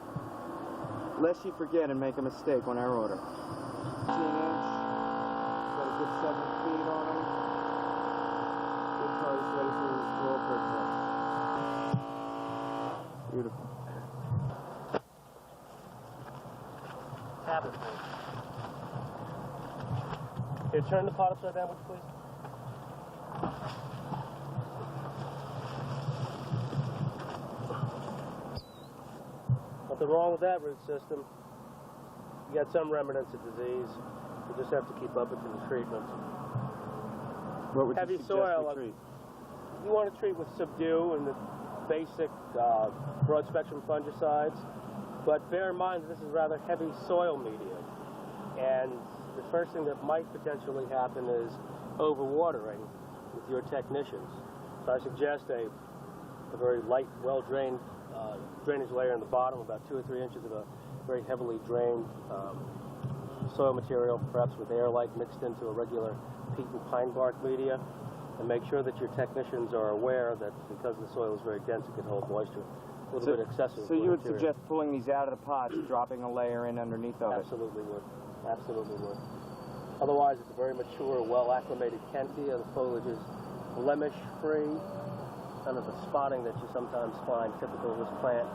lest she forget and make a mistake on our order. 15-inch, got a good 7 feet on them. Good price, ready for roll purchase. Beautiful. Tap it, please. Here, turn the pot upside down, would you please? Nothing wrong with that root system. You got some remnants of disease. You just have to keep up with the treatment. What would Heavy you suggest soil, we treat? You want to treat with Subdue and the basic broad spectrum fungicides, but bear in mind that this is rather heavy soil medium, and the first thing that might potentially happen is overwatering with your technicians. So I suggest a very light, well-drained drainage layer in the bottom, about 2 or 3 inches of a very heavily drained soil material, perhaps with air-like mixed into a regular peat and pine bark media, and make sure that your technicians are aware that because the soil is very dense, it can hold moisture. A little bit excessive. So you would suggest pulling these out of the pots, dropping a layer in underneath of it? Absolutely would. Absolutely would. Otherwise, it's a very mature, well-acclimated Kentia. The foliage is blemish-free. None of the spotting that you sometimes find typical of this plant.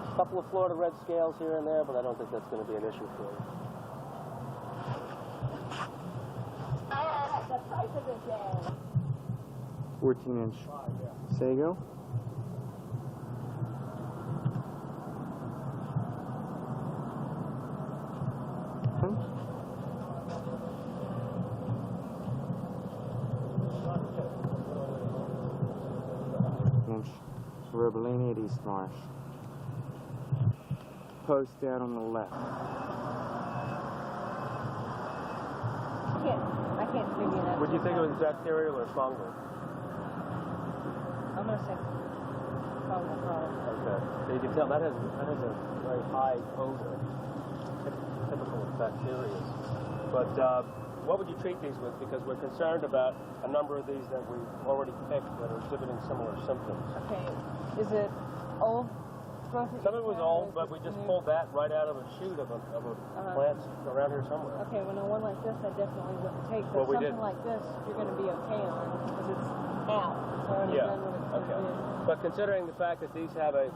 A couple of Florida red scales here and there, but I don't think that's going to be an issue for you. The price of the day. 14-inch sago. Inch Robellini at East Marsh. Post down on the left. I can't figure that. Would you think it was bacterial or fungal? I'm gonna say fungal product. Okay. So you can tell that has a very high odor, typical of bacteria. But what would you treat these with? Because we're concerned about a number of these that we've already picked that are exhibiting similar symptoms. Okay, is it old? Some of it was old, but we just pulled that right out of a shoot of a plant around here somewhere. Okay, well, no, one like this I definitely wouldn't take, Well, but we something did. like this, you're going to be okay on because it's out. It's already Yeah. done what it's going to do. But considering the fact that these have a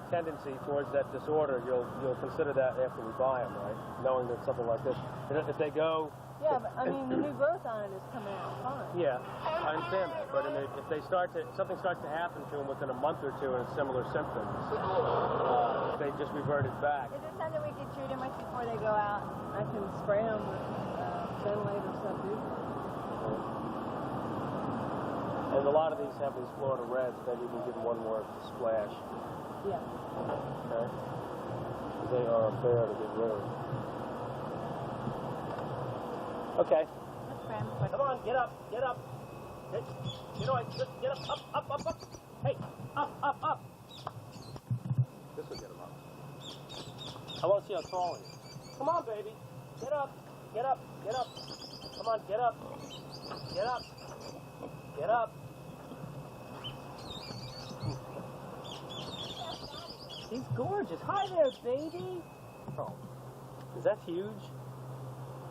tendency towards that disorder, you'll consider that after we buy them, right? Knowing that something like this, if they go. Yeah, but I mean, the new growth on it is coming out fine. Yeah, I understand that. But if they something starts to happen to them within a month or two and similar symptoms, they just reverted back. Is there something we could treat them with before they go out? I can spray them with ventilator or something. And a lot of these have these Florida reds, then you can give them one more splash. Yeah. Okay? They are a bear to get rid of. Okay. Come on, get up, get up. Hey, you know, just get up, up. Hey, up. This will get him up. I want to see how tall he is. Come on, baby. Get up. Come on, get up. Get up. He's gorgeous. Hi there, baby. Oh, is that huge?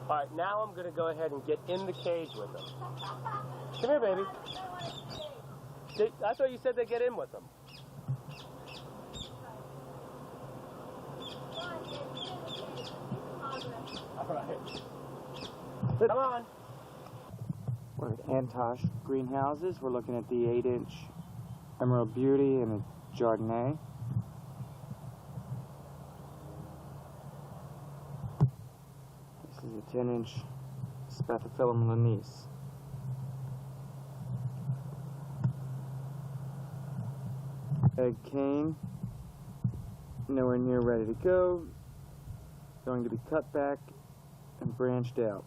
All right, now I'm going to go ahead and get in the cage with them. Come here, baby. I thought you said they get in with them. All right. Come on. We're at Antosh greenhouses. We're looking at the 8-inch Emerald Beauty and a Chardonnay. This is a 10-inch Spathiphyllum Lanise. Egg cane, nowhere near ready to go. Going to be cut back and branched out.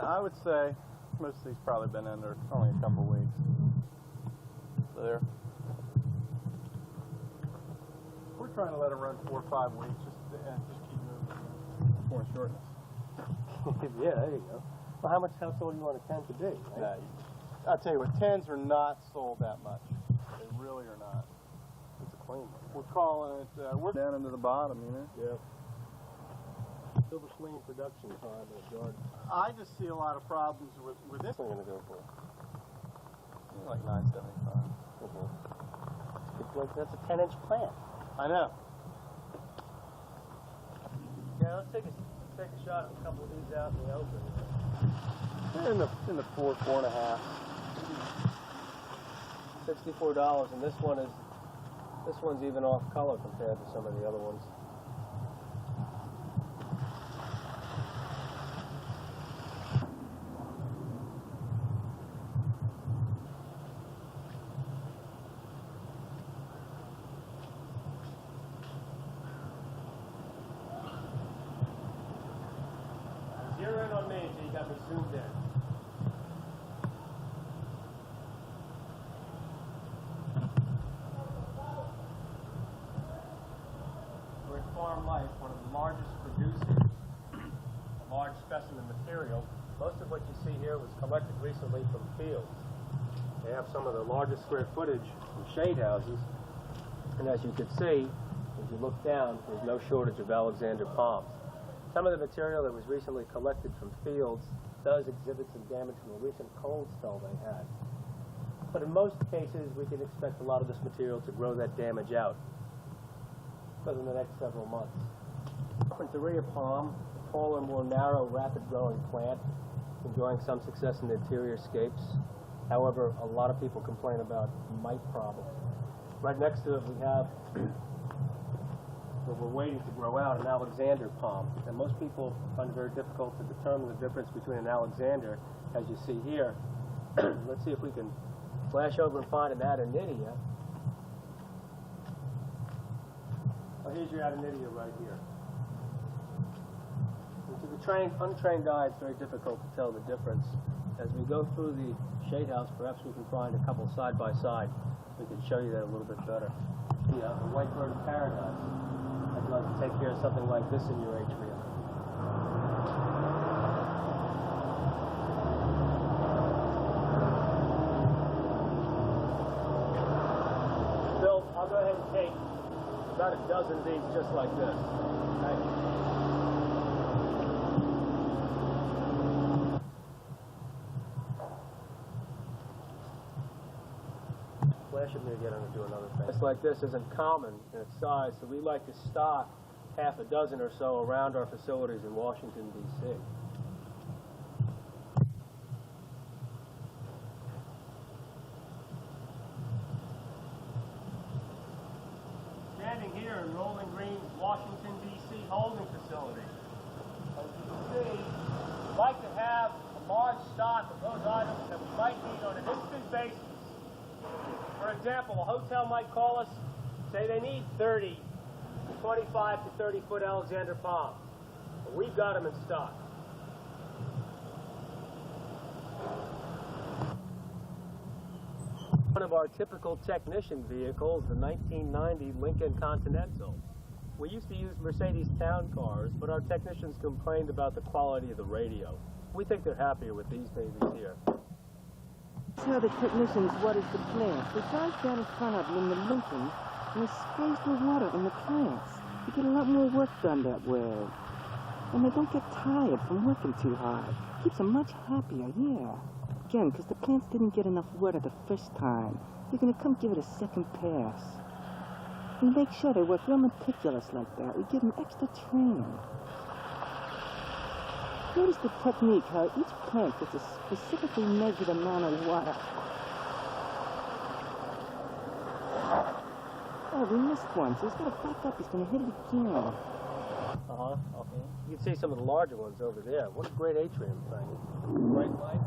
I would say Most of these probably been in there only a couple weeks. So there. We're trying to let them run 4 or 5 weeks and just keep moving. More shortness. Yeah, there you go. Well, how sold do you want a 10 to be? Right? I'll tell you what, 10s are not sold that much. They really are not. It's a clean one. We're calling it, we're down into the bottom, you know? Yeah. Silver swing production time in the garden. I just see a lot of problems with this. What's I'm going to go for? Like 975. It's like, that's a 10-inch plant. I know. Yeah, let's take a shot at a couple of these out in the open. They're in the 4, 4.5. $64, and this one's even off color compared to some of the other ones. Zero in on me until you got me zoomed in. We're in Farm Life, one of the largest producers of large specimen material. Most of what you see here was collected recently from fields. They have some of the largest square footage from shade houses. And as you can see, as you look down, there's no shortage of Alexander palms. Some of the material that was recently collected from fields does exhibit some damage from a recent cold spell they had. But in most cases, we can expect a lot of this material to grow that damage out within the next several months. Interiorscaping palm, a taller, more narrow, rapid-growing plant, enjoying some success in interiorscapes. However, a lot of people complain about mite problems. Right next to it, we have what we're waiting to grow out, an Alexander palm. And most people find it very difficult to determine the difference between an Alexander, as you see here. Let's see if we can flash over and find an Adonidia. Well, here's your Adonidia right here. And to the untrained eye, it's very difficult to tell the difference. As we go through the shade house, perhaps we can find a couple side by side. We can show you that a little bit better. The white bird of paradise. I'd like to take care of something like this in your atrium. Bill, I'll go ahead and take about a dozen of these just like this. Okay? Flash at me again, I'm going to do another thing. It's like this isn't common in its size, so we like to stock half a dozen or so around our facilities in Washington, D.C. Standing here in Rolling Green's Washington, D.C. holding facility. As you can see, we like to have a large stock of those items that we might need on an instant basis. For example, a hotel might call us, say they need 30, 25 to 30 foot Alexander palms. Well, we've got them in stock. One of our typical technician vehicles, the 1990 Lincoln Continental. We used to use Mercedes town cars, but our technicians complained about the quality of the radio. We think they're happier with these babies here. Tell the technicians what is the plant. The guys down in front of them in the Lincoln, and they sprays the water in the plants. You get a lot more work done that way. And they don't get tired from working too hard. Keeps them much happier, yeah. Again, because the plants didn't get enough water the first time. You're going to come give it a second pass. And make sure they work real meticulous like that. We give them extra training. Notice the technique, how each plant gets a specifically measured amount of water. Oh, we missed one, so he's got to back up. He's going to hit it again. Okay. You can see some of the larger ones over there. What a great atrium thing. Bright light.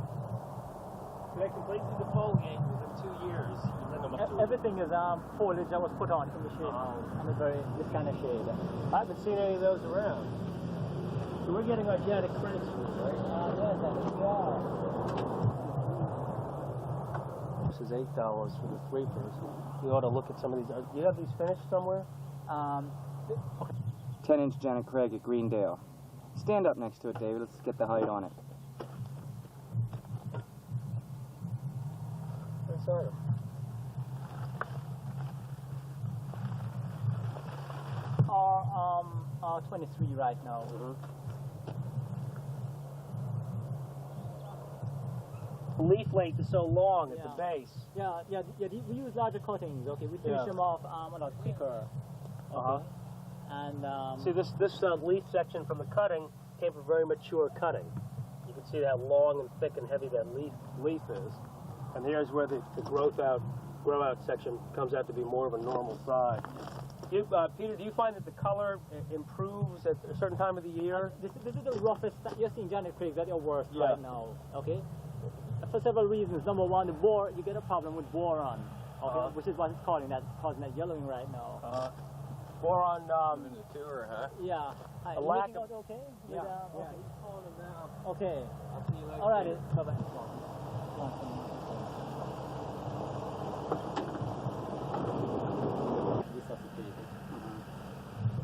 They completely defoliate within 2 years. You bring them up to Everything is foliage that was put on in the shade. This kind of shade. I haven't seen any of those around. So we're getting organic credits for it, right? Yes, we are. versus $8 for the 3-person. You ought to look at some of these. Do you have these finished somewhere? 10-inch Janet Craig at Greendale. Stand up next to it, David. Let's get the height on it. Inside Are 23 right now. Leaf length is so long at the base. Yeah. We use larger cuttings. Okay, we finish them off a lot quicker. Okay. And see this leaf section from the cutting came from very mature cutting. You can see how long and thick and heavy that leaf is. And here's where the grow out section comes out to be more of a normal size. Peter, do you find that the color improves at a certain time of the year? This is the roughest. You're seeing Janet Craig at your worst right now. Okay. For several reasons. Number one, the boar. You get a problem with boron. Okay, which is what it's causing that yellowing right now. Boron. Huh? Yeah. Hi, A lack of. Okay. Yeah. Okay. All right. Bye bye.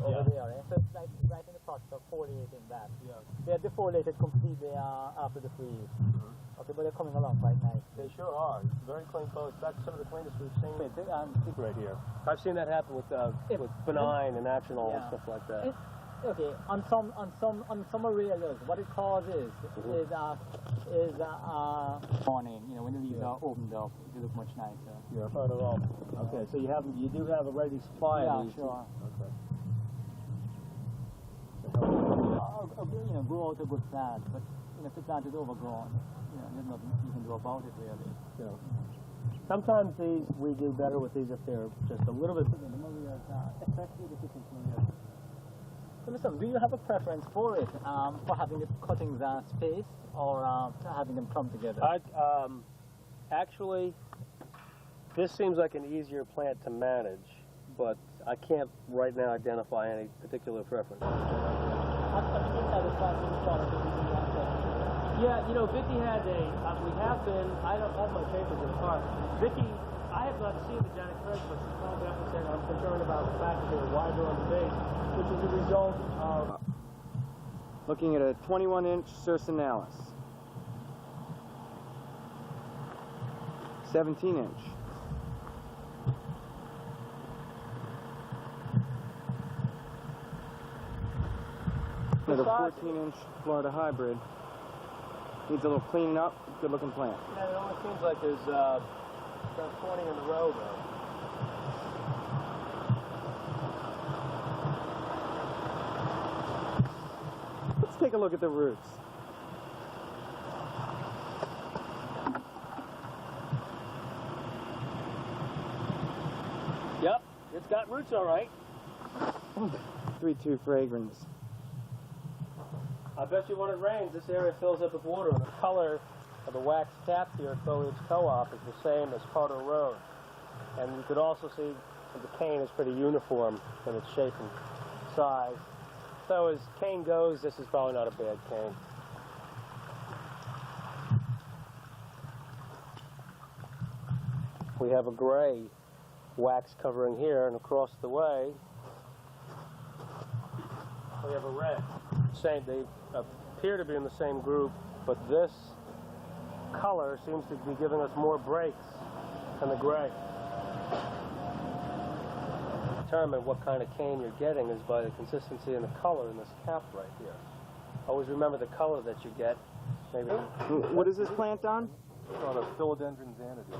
Over there, so it's like right in the process of foliating that. Yeah. They're defoliated completely after the freeze. Okay, but they're coming along quite nice. They sure are. Very clean foliage. That's some of the cleanest we've seen. Right here. I've seen that happen with benign and actional and stuff like that. Okay, on some areas, what it causes is morning. You know, when the leaves are opened up, they look much nicer. Yeah, not at all. Okay, so you do have a ready supply of these. Sure. Okay. You know, grow out a good plant, but you know, if the plant is overgrown, you know, there's nothing you can do about it really. Yeah. Sometimes we do better with these if they're just a little bit. Especially the kitchen cleaners. So listen, do you have a preference for it, for having the cuttings spaced or having them clumped together? Actually, this seems like an easier plant to manage, but I can't right now identify any particular preference. Yeah, you know, Vicky had we have been, I don't have my papers in the car. Vicky, I have not seen the Janet Craig, but she called me up and said I'm concerned about the fact that they were wider on the base, which is a result of... Looking at a 21-inch Circinalis. 17-inch. Another 14-inch Florida hybrid. Needs a little cleaning up. Good looking plant. Yeah, it almost seems like there's about 20 in a row though. Let's take a look at the roots. Yep, it's got roots all right. 3-2 fragrance. I bet you when it rains, this area fills up with water, and the color of the wax caps here at Foliage Co-op is the same as Carter Road. And you could also see that the cane is pretty uniform in its shape and size. So as cane goes, this is probably not a bad cane. We have a gray wax covering here, and across the way, we have a red. They appear to be in the same group, but this color seems to be giving us more breaks than the gray. Determine what kind of cane you're getting is by the consistency and the color in this cap right here. Always remember the color that you get. Maybe. What is this plant on? It's on a philodendron xanadu.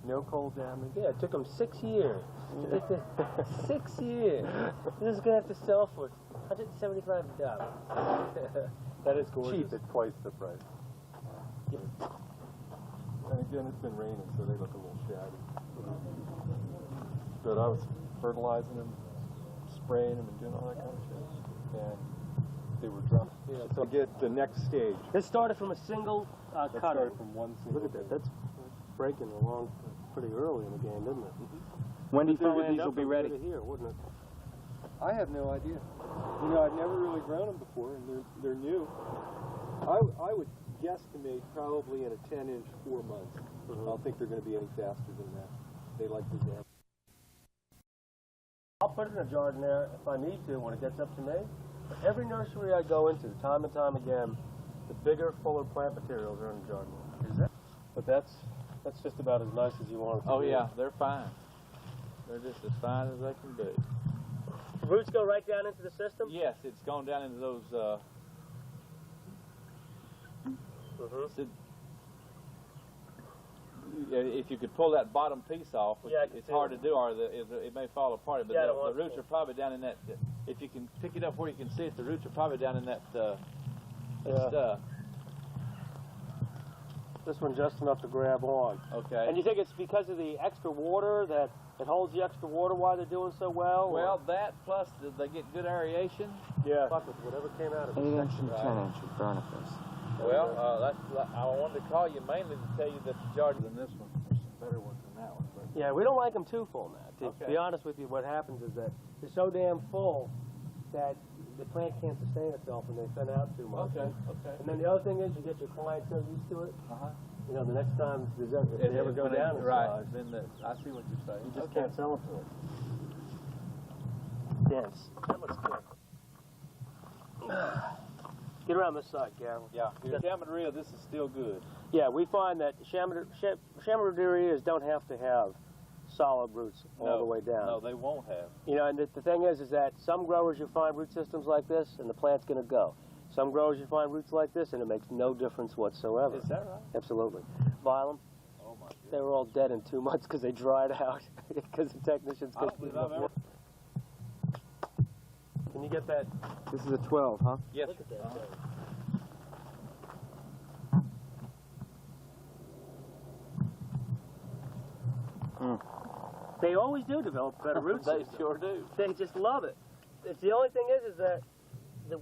No cold damage. Yeah, it took them 6 years. 6 years. This is going to have to sell for $175. That is gorgeous. Cheap at twice the price. And again, it's been raining, so they look a little shabby. But I was fertilizing them, spraying them, and doing all that kind of shit. And they were dropped. Yeah, so get the next stage. This started from a single cutter. Started from one single. Look at that. That's breaking along pretty early in the game, isn't it? When do you think these will be ready? Here, wouldn't it? I have no idea. You know, I've never really grown them before, and they're new. I would guesstimate probably in a 10-inch 4 months. I don't think they're going to be any faster than that. They like to jam. I'll put it in a jardiniere if I need to when it gets up to me. But every nursery I go into, time and time again, the bigger, fuller plant materials are in the jardiniere. Is that? But that's just about as nice as you want it to be. Oh yeah, they're fine. They're just as fine as they can be. The roots go right down into the system? Yes, it's gone down into those. If you could pull that bottom piece off, which it's hard to do, or it may fall apart. But the roots are probably down in that. If you can pick it up where you can see it, the roots are probably down in that stuff. This one just enough to grab on. Okay. And you think it's because of the extra water that it holds the extra water while they're doing so well? Well, that plus they get good aeration. Yeah. Fuck with whatever came out of it. 8-inch and 10-inch with barnacles. Well, I wanted to call you mainly to tell you that the jardin than this one. There's some better ones than that one. But. Yeah, we don't like them too full, Matt. To be honest with you, what happens is that they're so damn full that the plant can't sustain itself and they thin out too much. Okay. And then the other thing is you get your client so used to it. You know, the next time if they ever go down in size, then I see what you're saying. you just can't sell it to them. Dense. That looks good. Get around this side, Gary. Yeah, Chamadria, this is still good. Yeah, we find that Chamadrias don't have to have solid roots all the way down. No, they won't have. You know, and the thing is that some growers you find root systems like this and the plant's going to go. Some growers you find roots like this and it makes no difference whatsoever. Is that right? Absolutely. Phylum, Oh my goodness. they were all dead in 2 months because they dried out because the technicians couldn't keep them up. Can you get that? This is a 12, huh? Yes. Look at that thing. They always do develop better root They systems. sure do. They just love it. It's the only thing is that the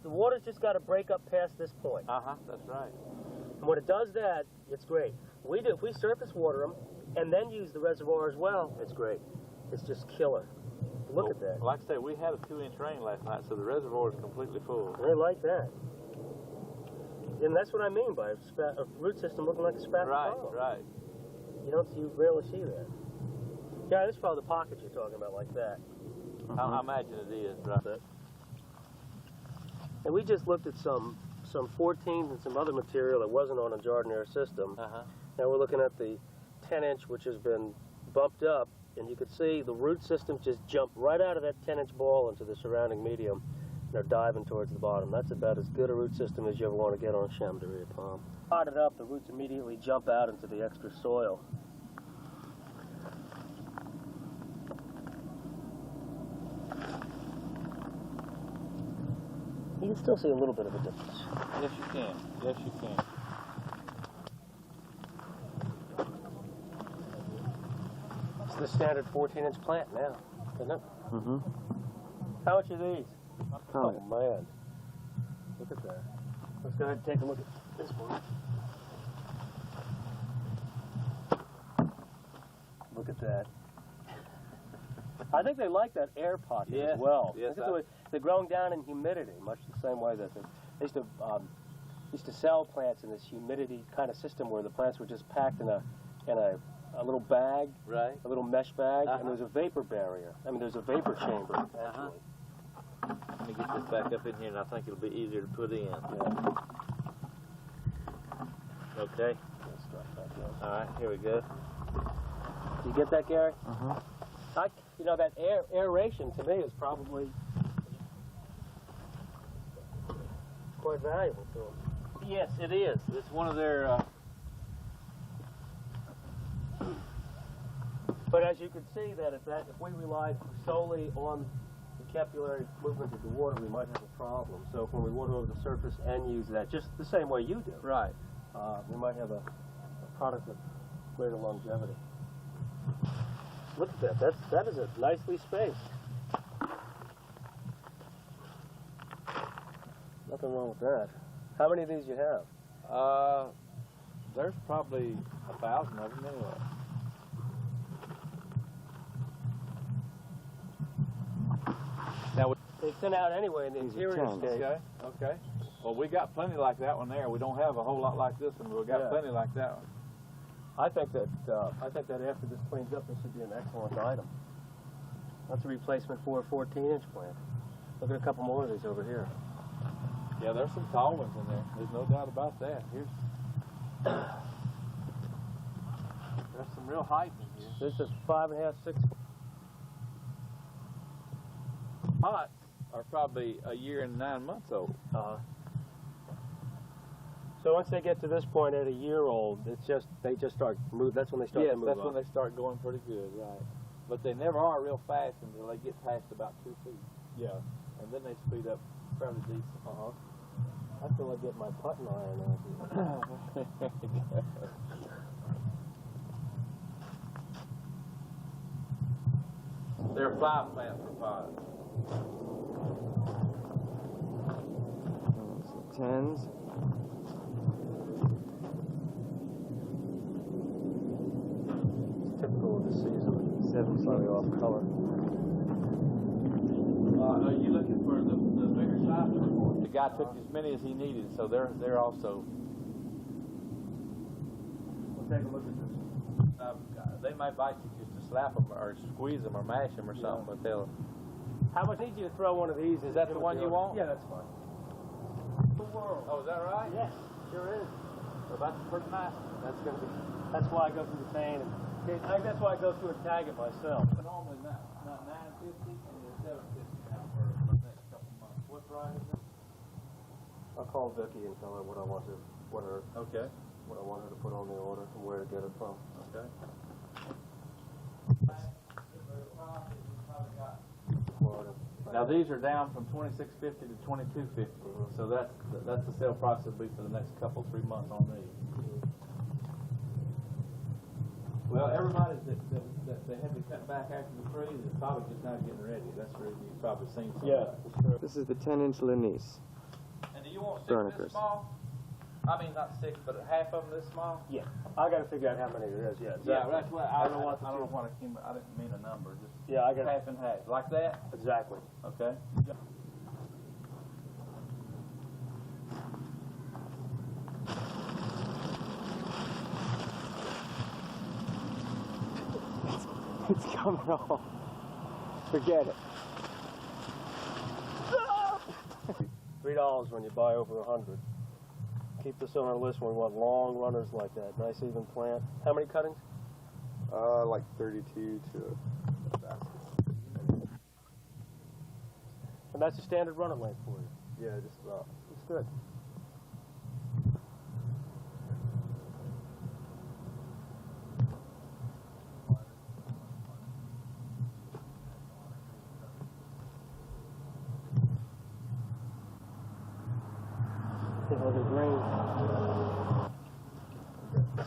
water's just got to break up past this point. That's right. And when it does that, it's great. If we surface water them and then use the reservoir as well, it's great. It's just killer. Look at that. Like I say, we had a 2-inch rain last night, so the reservoir is completely full. They like that. And that's what I mean by a root system looking like a spatula. Right. You rarely see that. Yeah, this is probably the pocket you're talking about, like that. I imagine it is, right? And we just looked at some 14s and some other material that wasn't on a jardiniere system. Now we're looking at the 10-inch, which has been bumped up, and you can see the root systems just jump right out of that 10-inch ball into the surrounding medium. They're diving towards the bottom. That's about as good a root system as you ever want to get on a Chamadria palm. Pot it up, the roots immediately jump out into the extra soil. You can still see a little bit of a difference. Yes, you can. Yes, you can. It's the standard 14-inch plant now, isn't it? How much are these? Oh, man. Look at that. Let's go ahead and take a look at this one. Look at that. I think they like that air pocket as well. Yes, they're growing down in humidity, much the same way that they used to sell plants in this humidity kind of system where the plants were just packed in a little bag, right? A little mesh bag, and there's a vapor barrier. I mean, there's a vapor chamber actually. Let me get this back up in here, and I think it'll be easier to put in. Yeah. Okay. All right, here we go. You get that, Gary? You know, that aeration to me is probably quite valuable to them. Yes, it is. It's one of their. But as you can see, that if we relied solely on the capillary movement of the water, we might have a problem. So when we water over the surface and use that, just the same way you do, Right. We might have a product with greater longevity. Look at that. That is a nicely spaced. Nothing wrong with that. How many of these you have? There's probably 1,000 of them anyway. Now they thin out anyway in the interior scape. Okay. Well, we got plenty like that one there. We don't have a whole lot like this one, but we got plenty like that one. I think that after this cleans up, this would be an excellent item. That's a replacement for a 14-inch plant. Look at a couple more of these over here. Yeah, there's some tall ones in there. There's no doubt about that. There's some real height in here. This is 5.5, 6. Pots are probably a year and 9 months old. So once they get to this point at a year old, they just start move. That's when they start to move. Yes, that's when they start going pretty good, right? But they never are real fast until they get past about 2 feet. Yeah. And then they speed up fairly decent. I feel like getting my putting iron out here. There are 5 plants per pot. 10s. It's typical of the season. 17. Slightly off color. Are you looking for the bigger size? The guy took as many as he needed, so they're also. We'll take a look at this. They might bite you just to slap them or squeeze them or mash them or something, but they'll. How much need you to throw one of these? Is that the one you want? Yeah, that's fine. Oh, is that right? Yes, sure is. Well, that's pretty nice. That's why I go through the chain, and that's why I go through and tag it myself. But normally not $9.50 and it's $7.50 now for the next couple months. What variety is it? I'll call Vicky and tell her what I want her to put on the order and where to get it from. Okay. Florida. Now these are down from $26.50 to $22.50, so that's the sale price will be for the next 3 months on these. Well, everybody that they had to cut back after the freeze is probably just now getting ready. That's where you've probably seen some. Yeah. This is the 10-inch Lenise. And do you want 6 Bernicus. this small? I mean, not 6, but half of them this small? Yeah. I got to figure out how many there is. Yeah. Yeah, that's what I don't want I don't know what I didn't mean a number. Just I got half and half, like that. Exactly. Okay. It's coming off. Forget it. $3 when you buy over 100. Keep this on our list when we want long runners like that. Nice even plant. How many cuttings? Like 32 to a basket. And that's a standard running length for you. Yeah, just about. It's good.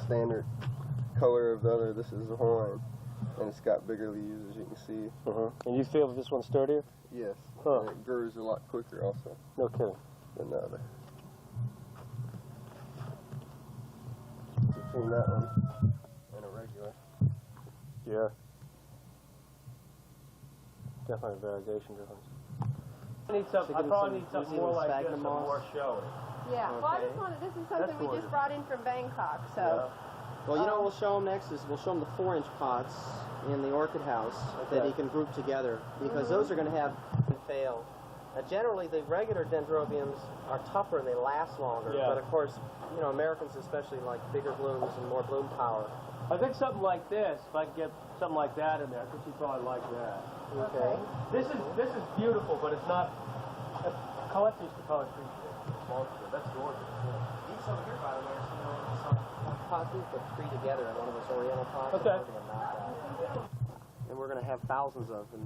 Standard color of the other. This is the horn, and it's got bigger leaves, as you can see. And you feel this one's sturdier? Yes. Huh. And it grows a lot quicker also No kidding. than the other. Between that one and a regular. Yeah. Definitely a variegation difference. I probably need something more like this and more showy. Yeah. Well, I just wanted, this is something we just brought in from Bangkok, so. Well, you know what we'll show them next is we'll show them the 4-inch pots in the orchid house that he can group together, because those are going to have fail. Generally, the regular dendrobiums are tougher and they last longer, but of course, you know, Americans especially like bigger blooms and more bloom power. I think something like this, if I could get something like that in there, I think you'd probably like that. Okay. This is beautiful, but it's not. Colette used to call it tree shade. That's gorgeous. These over here, by the way, are some pots we put 3 together in one of those oriental pots. Okay. And we're going to have thousands of them.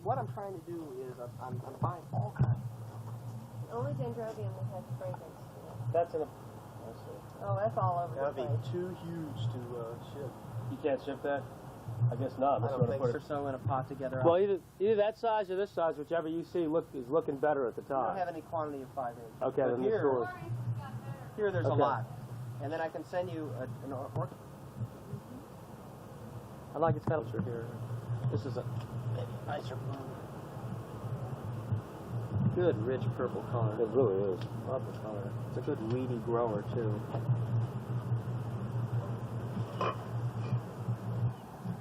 What I'm trying to do is I'm buying all kinds. The only dendrobium that has fragrance to it. That's in a. Oh, that's all over That the would place. be too huge to ship. You can't ship that? I guess not. I don't think so in a pot together. Well, either that size or this size, whichever you see is looking better at the I time. don't have any quantity of 5 inch. Okay, But then the stores. here there's a Okay. lot. And then I can send you an orchid. I like its culture Here. This is a nicer bloom. good, rich purple color. It really is. Love the color. It's a good weedy grower, too.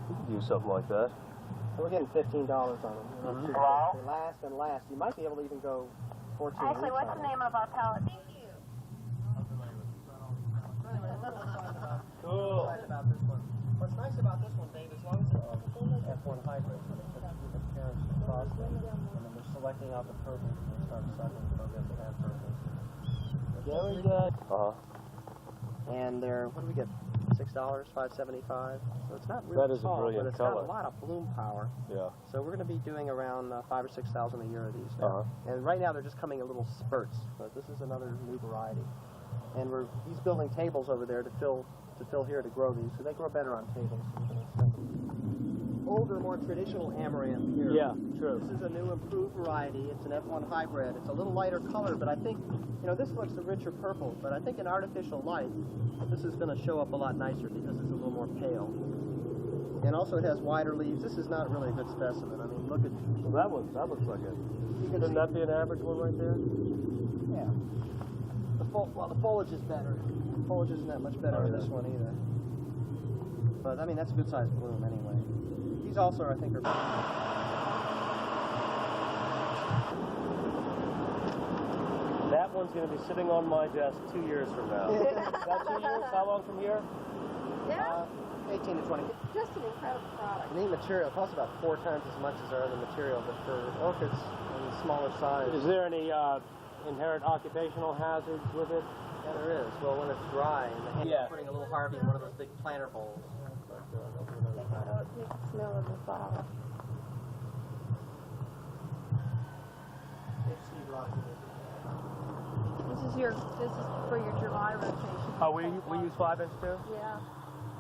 You could use something like that. We're getting $15 on them. You know, they last and last. You might be able to even go 14 Actually, weeks what's on the them. name of our pallet? Cool. What's nice about this one, Dave, as long as it's F1 hybrid, so they put the parents across them, and then they're selecting out the purple, and they start sucking, they'll get the half purples. Very good. And they're, what do we get? $6, $5.75. So it's not really That is a tall, brilliant but it's color. got a lot of bloom power. Yeah. So we're going to be doing around 5,000 or 6,000 a year of these now. And right now they're just coming in little spurts, but this is another new variety. And he's building tables over there to fill here to grow these, so they grow better on tables. So we're going to send them. Older, more traditional amaranth here. Yeah, true. This is a new improved variety. It's an F1 hybrid. It's a little lighter color, but I think, you know, this looks a richer purple, but I think in artificial light, this is going to show up a lot nicer because it's a little more pale. And also it has wider leaves. This is not really a good specimen. I mean, look at... Well, that looks like it. Shouldn't that be an average one right there? Yeah. The foliage is better. The foliage isn't that much better in this one either. But, I mean, that's a good sized bloom anyway. These also, I think, are... That one's going to be sitting on my desk 2 years from now. Is that 2 years? How long from here? Yeah. 18 to 20. It's just an incredible product. Neat material. It costs about 4 times as much as our other material, but for orchids in smaller size. Is there any inherent occupational hazards with it? Yeah, there is. Well, when it's dry, and the putting a little Harvey in one of those big planter bowls. But, Oh, it makes the smell of the flower. This is for your July rotation. Oh, we use 5-inch too? Yeah.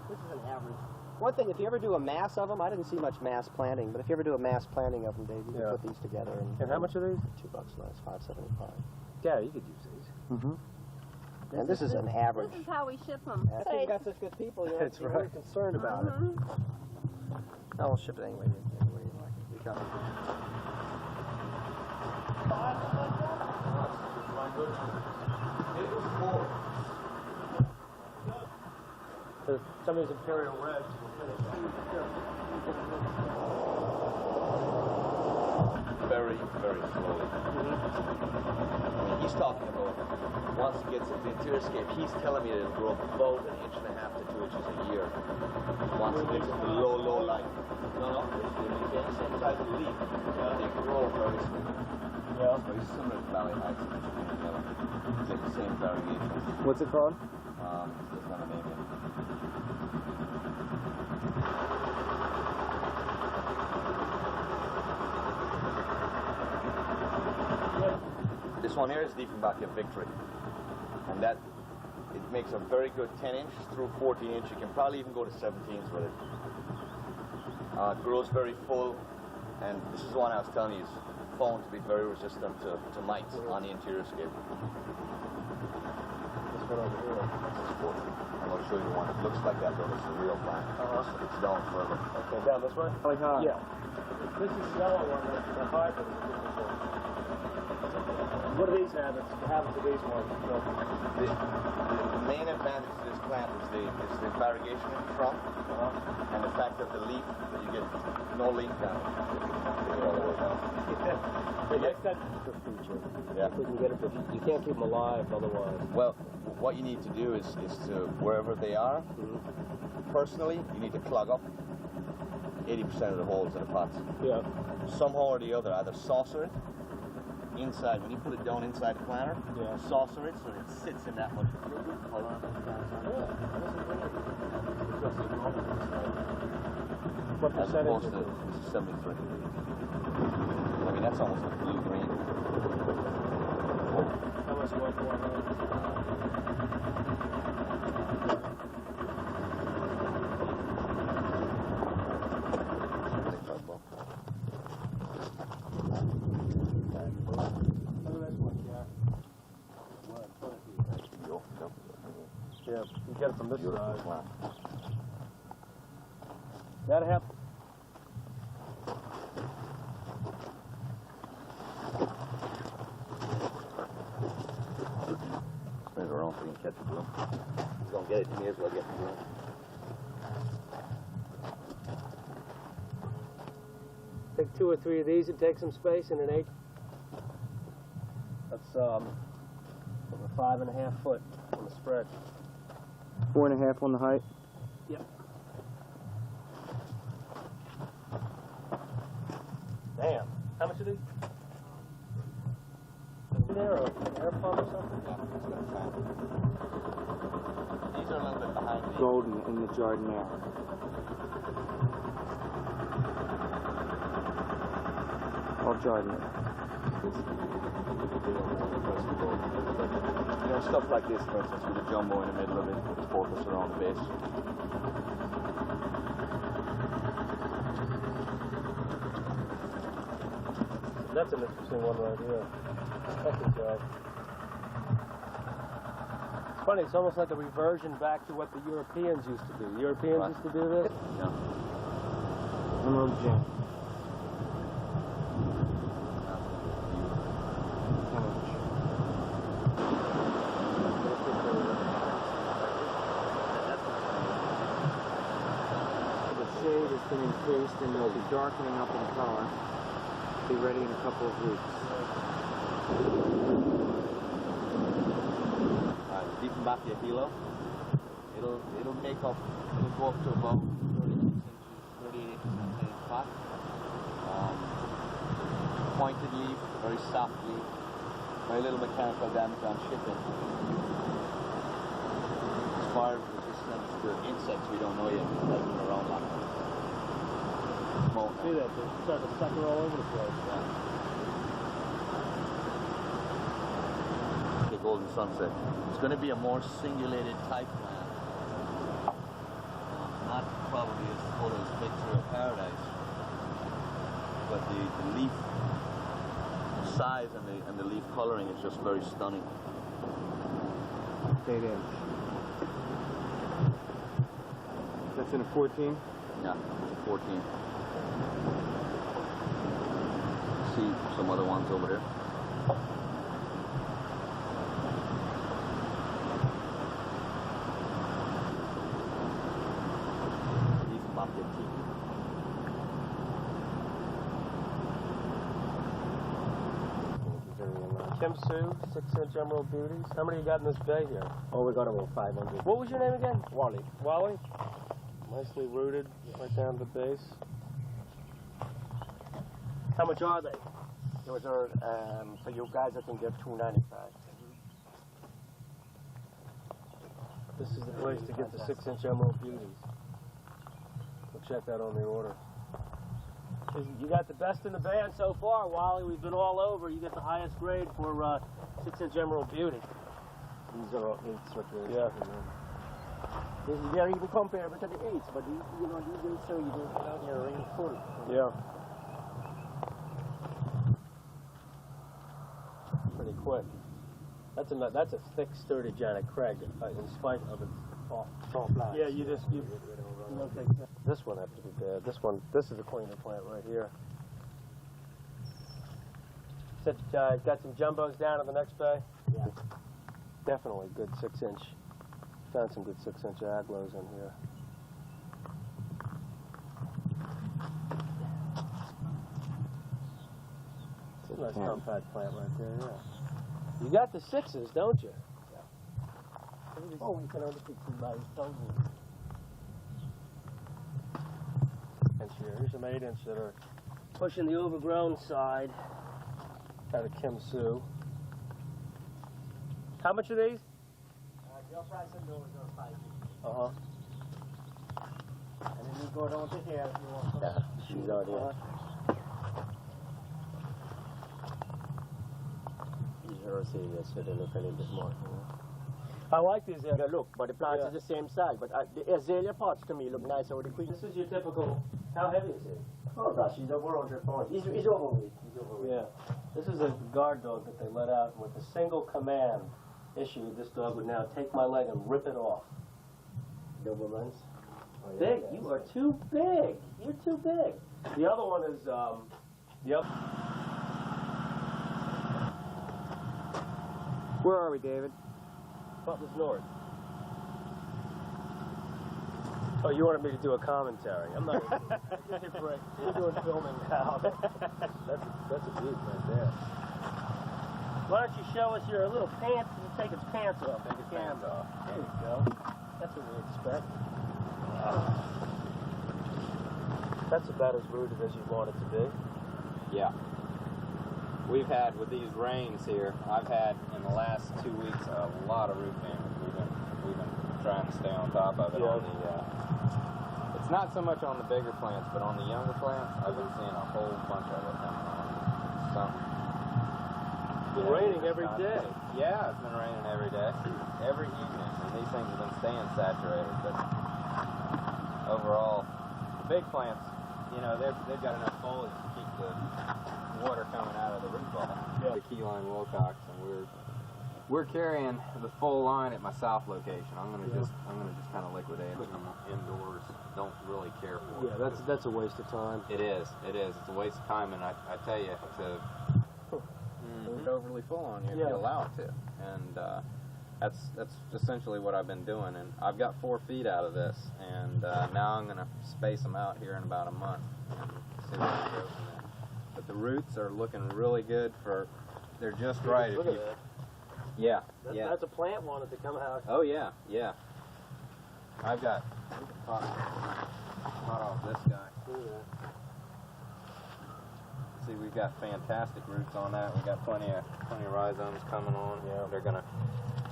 This is an average. One thing, if you ever do a mass of them, I didn't see much mass planting, but if you ever do a mass planting of them, Dave, you can put these together. And how much are these? $2 less, $5.75. Yeah, you could use these. Mm-hmm. And this is an average. This is how we ship them. That's why you got such good people. You're That's very concerned about it. No, we'll ship it anyway. Anyway you like it. We got it. Some of these imperial reds. Very, very slowly. I mean, he's talking about once he gets into Interiorscape, he's telling me that it'll grow about 1.5 to 2 inches a year. Once it gets into low light. No, it's the same size of the leaf. They grow very slowly. Yeah. Very similar to Valley Heights. It's like the same variation. What's it called? There's not a name yet. This one here is Diefenbach Victory, and that it makes a very good 10-inch through 14-inch. You can probably even go to 17s with it. It grows very full, and this is the one I was telling you is found to be very resistant to mites on the Interiorscape. This one over here. This is 14. I'm going to show you one that looks like that, though. This is a real plant. It's down further. Okay, down this way? Yeah. This is the yellow one, the hybrid. What do these have? What happens to these ones? The main advantage to this plant is the variegation in the trunk and the fact that the leaf, that you get no leaf damage. All the way down. Yeah. You can't keep them alive otherwise. Well, what you need to do is to, wherever they are, personally, you need to clog up 80% of the holes in the pots. Yeah. Somehow or the other, either saucer it inside, when you put it down inside the planter, saucer it so it sits in that much color. What As percentage opposed is to it? this is 73. I mean, that's almost like blue-green. How much one for? Yeah, you get it from this side. That'll help. get it, you may as well get it. Take 2 or 3 of these and take some space in an 8. That's over 5.5 foot on the spread. 4.5 on the height. Yep. Damn. How much are these? There or air pump or something? Yeah, it's going to try. These are a little bit behind me. Golden in the jardiniere. All jardiniere. You know, stuff like this, for instance, with a jumbo in the middle of it, with the focus around the base. That's an interesting one right here. Second job. It's funny, it's almost like a reversion back to what the Europeans used to do. Europeans used to do this? Yeah. Emerald gem. The shade has been increased and they'll be darkening up in color. Be ready in a couple of weeks. Deepen back your kilo. It'll make up. It'll go up to about 38 inches in fat. Pointed leaf, very soft leaf. Very little mechanical damage on shipping. As far as resistance to insects, we don't know yet. It hasn't been around long. See that? They start to sucker all over the place. The golden sunset. It's going to be a more singulated type plant. Not probably as full as picture of paradise, but the leaf size and the leaf coloring is just very stunning. 8 inch. That's in a 14? Yeah, it's a 14. See some other ones over there. Kim Sue, 6-inch emerald beauties. How many you got in this bay here? Oh, we got about 500. What was your name again? Wally. Wally? Nicely rooted right down to the base. How much are they? Those are, for you guys, I think they're $2.95. This is the place to get the 6-inch emerald beauties. We'll check that on the order. You got the best in the band so far, Wally. We've been all over. You get the highest grade for 6-inch emerald beauty. These are all 8s, what you're Yeah. They're even comparable to the 8s, but these, you know, these will show you they're ring full. Yeah. Pretty quick. That's a thick, sturdy Janet Craig, in spite of its Soft lines. Yeah, you don't take that. This one has to be bad. This is a cleaner plant right here. Said got some jumbos down in the next bay. Yeah. Definitely good 6-inch. Found some good 6-inch aglos in here. It's a nice compact plant right there. Yeah. You got the 6s, don't you? Oh, we can only pick 2 by 1,000. And here's some 8-inch that are pushing the overgrown side out of Kim Sue. How much are these? Your price and those are 5. Uh-huh. And then you go down to here if you want some. Yeah, she's out here. These are serious, so they look a little bit more. I like these. They look, but the plants is the same size. But the azalea pots to me look nicer with the queen. This is your typical. How heavy is he? Oh gosh, he's over 100 pounds. He's overweight. He's overweight. Yeah. This is a guard dog that they let out, and with a single command issued, this dog would now take my leg and rip it off. Dobermans. Oh, yeah, Big. You are too big. You're too big. The other one is Yep. Where are we, David? Butler's North. Oh, you wanted me to do a commentary. I'm not going to give you a break. We're doing filming now. That's a beaut right there. Why don't you show us your little pants? Take its pants off. Take his pants off. There you go. That's what we expect. That's about as rooted as you want it to be. Yeah. We've had, with these rains here, I've had in the last 2 weeks a lot of root damage. We've been trying to stay on top of it. Yeah. On the, it's not so much on the bigger plants, but on the younger plants, I've been seeing a whole bunch of it coming on. Something. It's been raining every day. Yeah, it's been raining every day, every evening, and these things have been staying saturated. But overall, the big plants, you know, they've got enough foliage to keep the water coming out of the root ball. Yeah. The keyline Wilcox, and we're carrying the full line at my south location. I'm gonna just kind of liquidate it. I'm indoors, don't really care for it. Yeah, that's a waste of time. It is. It's a waste of time, and I tell you, to it's overly full on you if you allow it to, and that's essentially what I've been doing. And I've got 4 feet out of this, and now I'm gonna space them out here in about a month and see where it goes from there. But the roots are looking really good for. They're just right. Look at that. Yeah, That's a plant wanted to come out. Oh yeah. I've got pot off this guy. See, we've got fantastic roots on that. We've got plenty of rhizomes coming on. Yeah,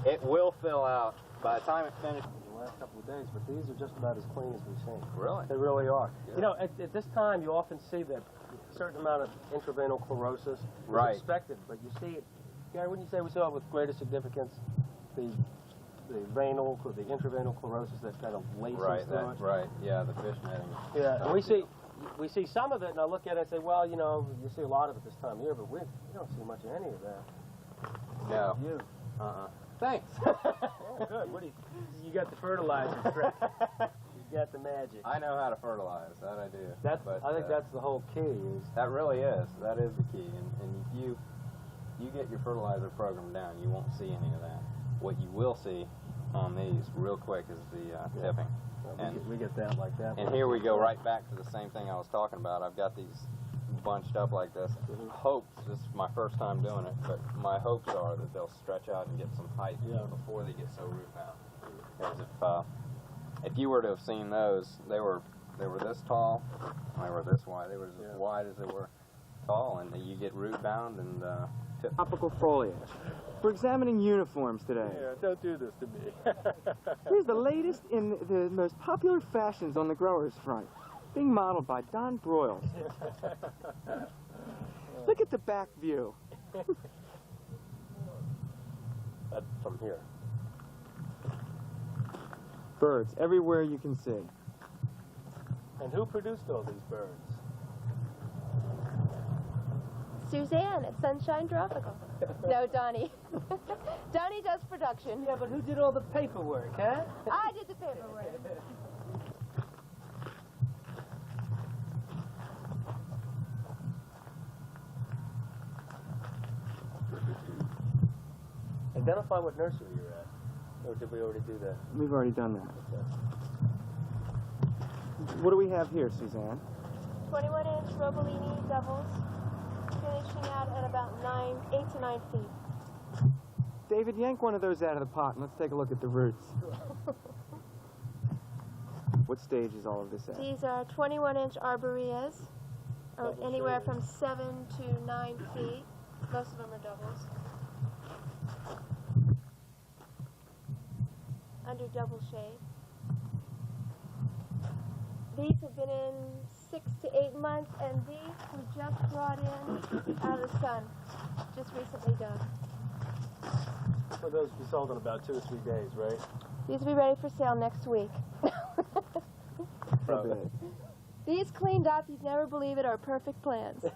it will fill out by the time it finishes. The last couple of days, but these are just about as clean as we've seen. Really? They really are. Good. You know, at this time, you often see that certain amount of intraveinal chlorosis is expected, but you see it. Gary, wouldn't you say we saw it with greater significance? The venal or the intraveinal chlorosis that kind of laces through it. Right. Yeah, the fish netting. Yeah, and we see some of it, and I look at it and say, well, you know, you see a lot of it this time of year, but we don't see much of any of that. No. You. Thanks. Oh, good. What do you got the fertilizer trick. You got the magic. I know how to fertilize. That I do. I think that's the whole key. That really is. That is the key. And if you get your fertilizer program down, you won't see any of that. What you will see on these real quick is the tipping. And we get that like that. And here we go right back to the same thing I was talking about. I've got these bunched up like this. This is my first time doing it, but my hopes are that they'll stretch out and get some height before they get so root bound. Because if you were to have seen those, they were this tall, they were this wide. They were as wide as they were tall, and you get root bound and tip. Tropical foliage. We're examining uniforms today. Yeah, don't do this to me. Here's the latest in the most popular fashions on the growers' front, being modeled by Don Broyles. Look at the back view. That's from here. Birds everywhere you can see. And who produced all these birds? Suzanne at Sunshine Tropical. No, Donnie. Donnie does production. Yeah, but who did all the paperwork, huh? I did the paperwork. Identify what nursery you're at. Or did we already do that? We've already done that. What do we have here, Suzanne? 21-inch Robolini doubles, finishing out at about 8 to 9 feet. David, yank one of those out of the pot and let's take a look at the roots. What stage is all of this at? These are 21-inch arborias, anywhere from 7 to 9 feet. Most of them are doubles. Under double shade. These have been in 6 to 8 months, and these were just brought in out of the sun, just recently done. So those will be sold in about 2 or 3 days, right? These will be ready for sale next week. These cleaned up, you'd never believe it, are perfect plants.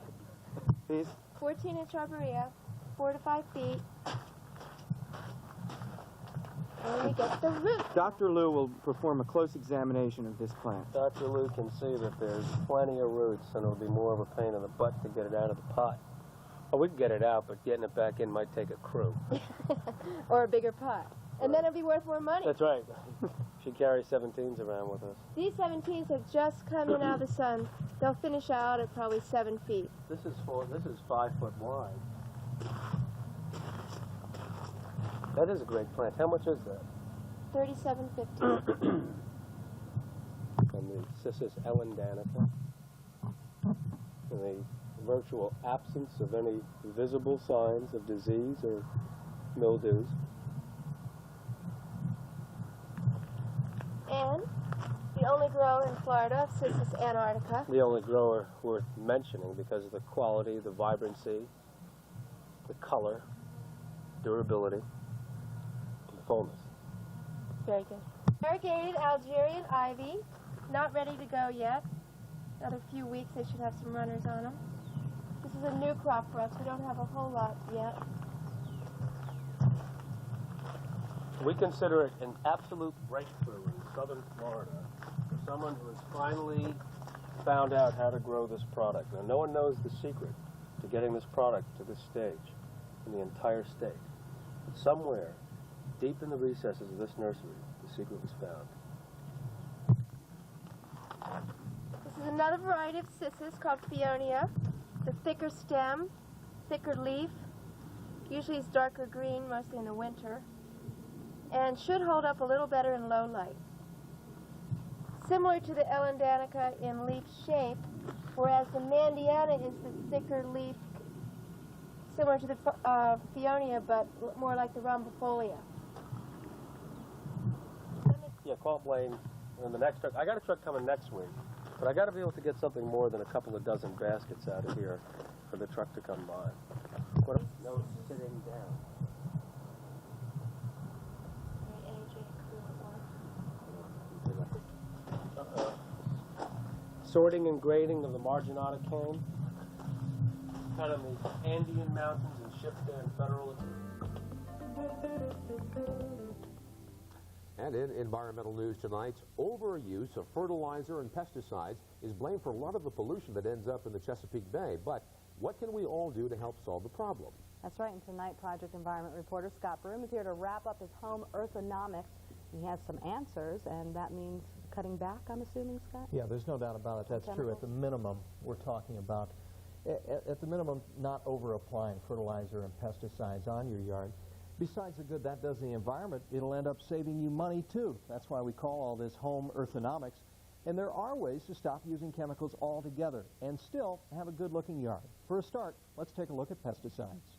These? 14-inch arborea, 4 to 5 feet. And we get the root. Dr. Liu will perform a close examination of this plant. Dr. Liu can see that there's plenty of roots, and it'll be more of a pain in the butt to get it out of the pot. Oh, we can get it out, but getting it back in might take a crew. Or a bigger pot. And then it'll be worth more money. That's right. She carries 17s around with us. These 17s have just come in out of the sun. They'll finish out at probably 7 feet. This is 5 foot wide. That is a great plant. How much is that? $37.50. And the Cissus ellendanica. And the virtual absence of any visible signs of disease or mildews. And the only grower in Florida of Cissus antarctica. The only grower worth mentioning because of the quality, the vibrancy, the color, durability, and the fullness. Very good. Variegated Algerian ivy. Not ready to go yet. Another few weeks they should have some runners on them. This is a new crop for us. We don't have a whole lot yet. We consider it an absolute breakthrough in southern Florida for someone who has finally found out how to grow this product. Now, no one knows the secret to getting this product to this stage in the entire state. But somewhere, deep in the recesses of this nursery, the secret was found. This is another variety of cissus called Pheonia. The thicker stem, thicker leaf. Usually it's darker green, mostly in the winter. And should hold up a little better in low light. Similar to the ellendanica in leaf shape, whereas the mandiana is the thicker leaf, similar to the Pheonia, but more like the rhombifolia. Yeah, call Blaine in the next truck. I got a truck coming next week, but I got to be able to get something more than a couple of dozen baskets out of here for the truck to come by. What? No sitting down. Sorting and grading of the marginata cane, cut in the Andean mountains and shipped there in federal. And in environmental news tonight, overuse of fertilizer and pesticides is blamed for a lot of the pollution that ends up in the Chesapeake Bay. But what can we all do to help solve the problem? That's right, and tonight Project Environment reporter Scott Broom is here to wrap up his home earthonomics. He has some answers, and that means cutting back, I'm assuming, Scott? Yeah, there's no doubt about it. That's true. At the minimum, we're talking about, at the minimum, not over-applying fertilizer and pesticides on your yard. Besides the good that does the environment, it'll end up saving you money, too. That's why we call all this home earthonomics. And there are ways to stop using chemicals altogether and still have a good-looking yard. For a start, let's take a look at pesticides.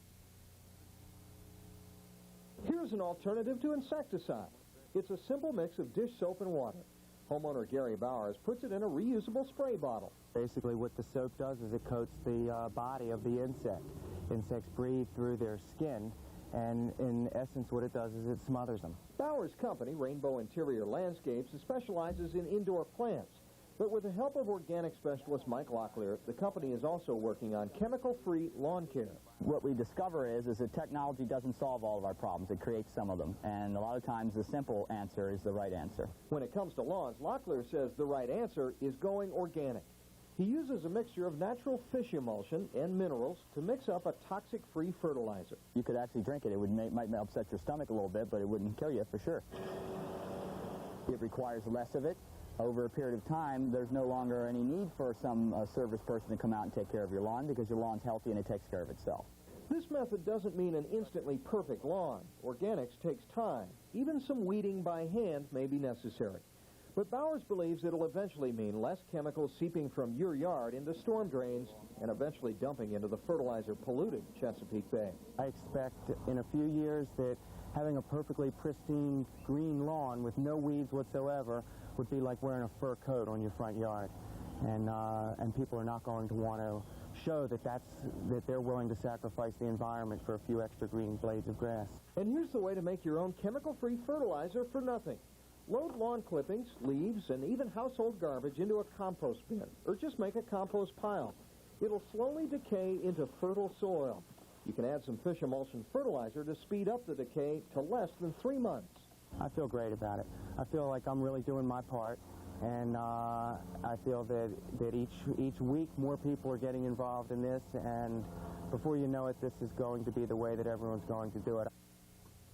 Here's an alternative to insecticide. It's a simple mix of dish soap and water. Homeowner Gary Bowers puts it in a reusable spray bottle. Basically what the soap does is it coats the body of the insect. Insects breathe through their skin, and in essence what it does is it smothers them. Bowers' company, Rainbow Interior Landscapes, specializes in indoor plants. But with the help of organic specialist Mike Locklear, the company is also working on chemical-free lawn care. What we discover is that technology doesn't solve all of our problems. It creates some of them. And a lot of times the simple answer is the right answer. When it comes to lawns, Locklear says the right answer is going organic. He uses a mixture of natural fish emulsion and minerals to mix up a toxic-free fertilizer. You could actually drink it. It might upset your stomach a little bit, but it wouldn't kill you for sure. It requires less of it. Over a period of time, there's no longer any need for some service person to come out and take care of your lawn because your lawn's healthy and it takes care of itself. This method doesn't mean an instantly perfect lawn. Organics takes time. Even some weeding by hand may be necessary. But Bowers believes it'll eventually mean less chemicals seeping from your yard into storm drains and eventually dumping into the fertilizer-polluted Chesapeake Bay. I expect in a few years that having a perfectly pristine green lawn with no weeds whatsoever would be like wearing a fur coat on your front yard. And people are not going to want to show that they're willing to sacrifice the environment for a few extra green blades of grass. And here's the way to make your own chemical-free fertilizer for nothing. Load lawn clippings, leaves, and even household garbage into a compost bin, or just make a compost pile. It'll slowly decay into fertile soil. You can add some fish emulsion fertilizer to speed up the decay to less than 3 months. I feel great about it. I feel like I'm really doing my part, and I feel that each week more people are getting involved in this, and before you know it, this is going to be the way that everyone's going to do it.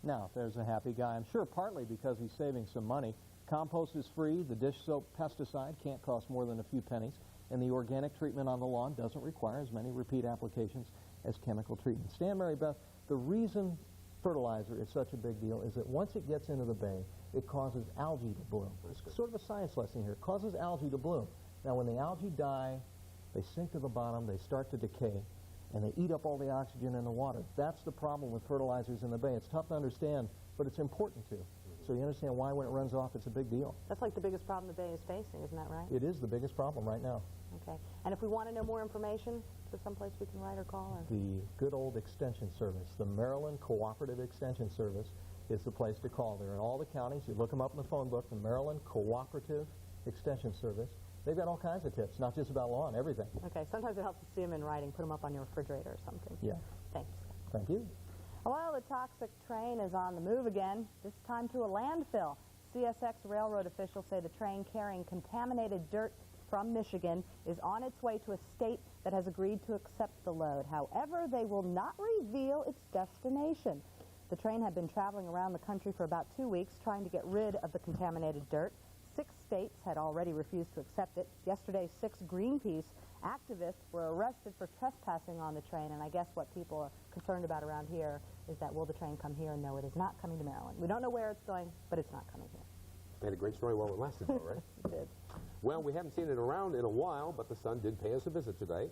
Now, there's a happy guy. I'm sure partly because he's saving some money. Compost is free. The dish soap pesticide can't cost more than a few pennies. And the organic treatment on the lawn doesn't require as many repeat applications as chemical treatment. Stan, Mary Beth, the reason fertilizer is such a big deal is that once it gets into the bay, it causes algae to bloom. It's sort of a science lesson here. It causes algae to bloom. Now, when the algae die, they sink to the bottom, they start to decay, and they eat up all the oxygen in the water. That's the problem with fertilizers in the bay. It's tough to understand, but it's important to. So you understand why when it runs off, it's a big deal. That's like the biggest problem the bay is facing, isn't that right? It is the biggest problem right now. Okay. And if we want to know more information, is there someplace we can write or call? Or? The good old Extension Service, the Maryland Cooperative Extension Service, is the place to call. They're in all the counties. You look them up in the phone book, the Maryland Cooperative Extension Service. They've got all kinds of tips, not just about lawn, everything. Okay. Sometimes it helps to see them in writing. Put them up on your refrigerator or something. Yeah. Thanks. Thank you. Well, the toxic train is on the move again, this time to a landfill. CSX railroad officials say the train carrying contaminated dirt from Michigan is on its way to a state that has agreed to accept the load. However, they will not reveal its destination. The train had been traveling around the country for about 2 weeks trying to get rid of the contaminated dirt. 6 states had already refused to accept it. Yesterday, 6 Greenpeace activists were arrested for trespassing on the train, and I guess what people are concerned about around here is that will the train come here? No, it is not coming to Maryland. We don't know where it's going, but it's not coming here. Made a great story while it lasted, though, right? It did. Well, we haven't seen it around in a while, but the sun did pay us a visit today.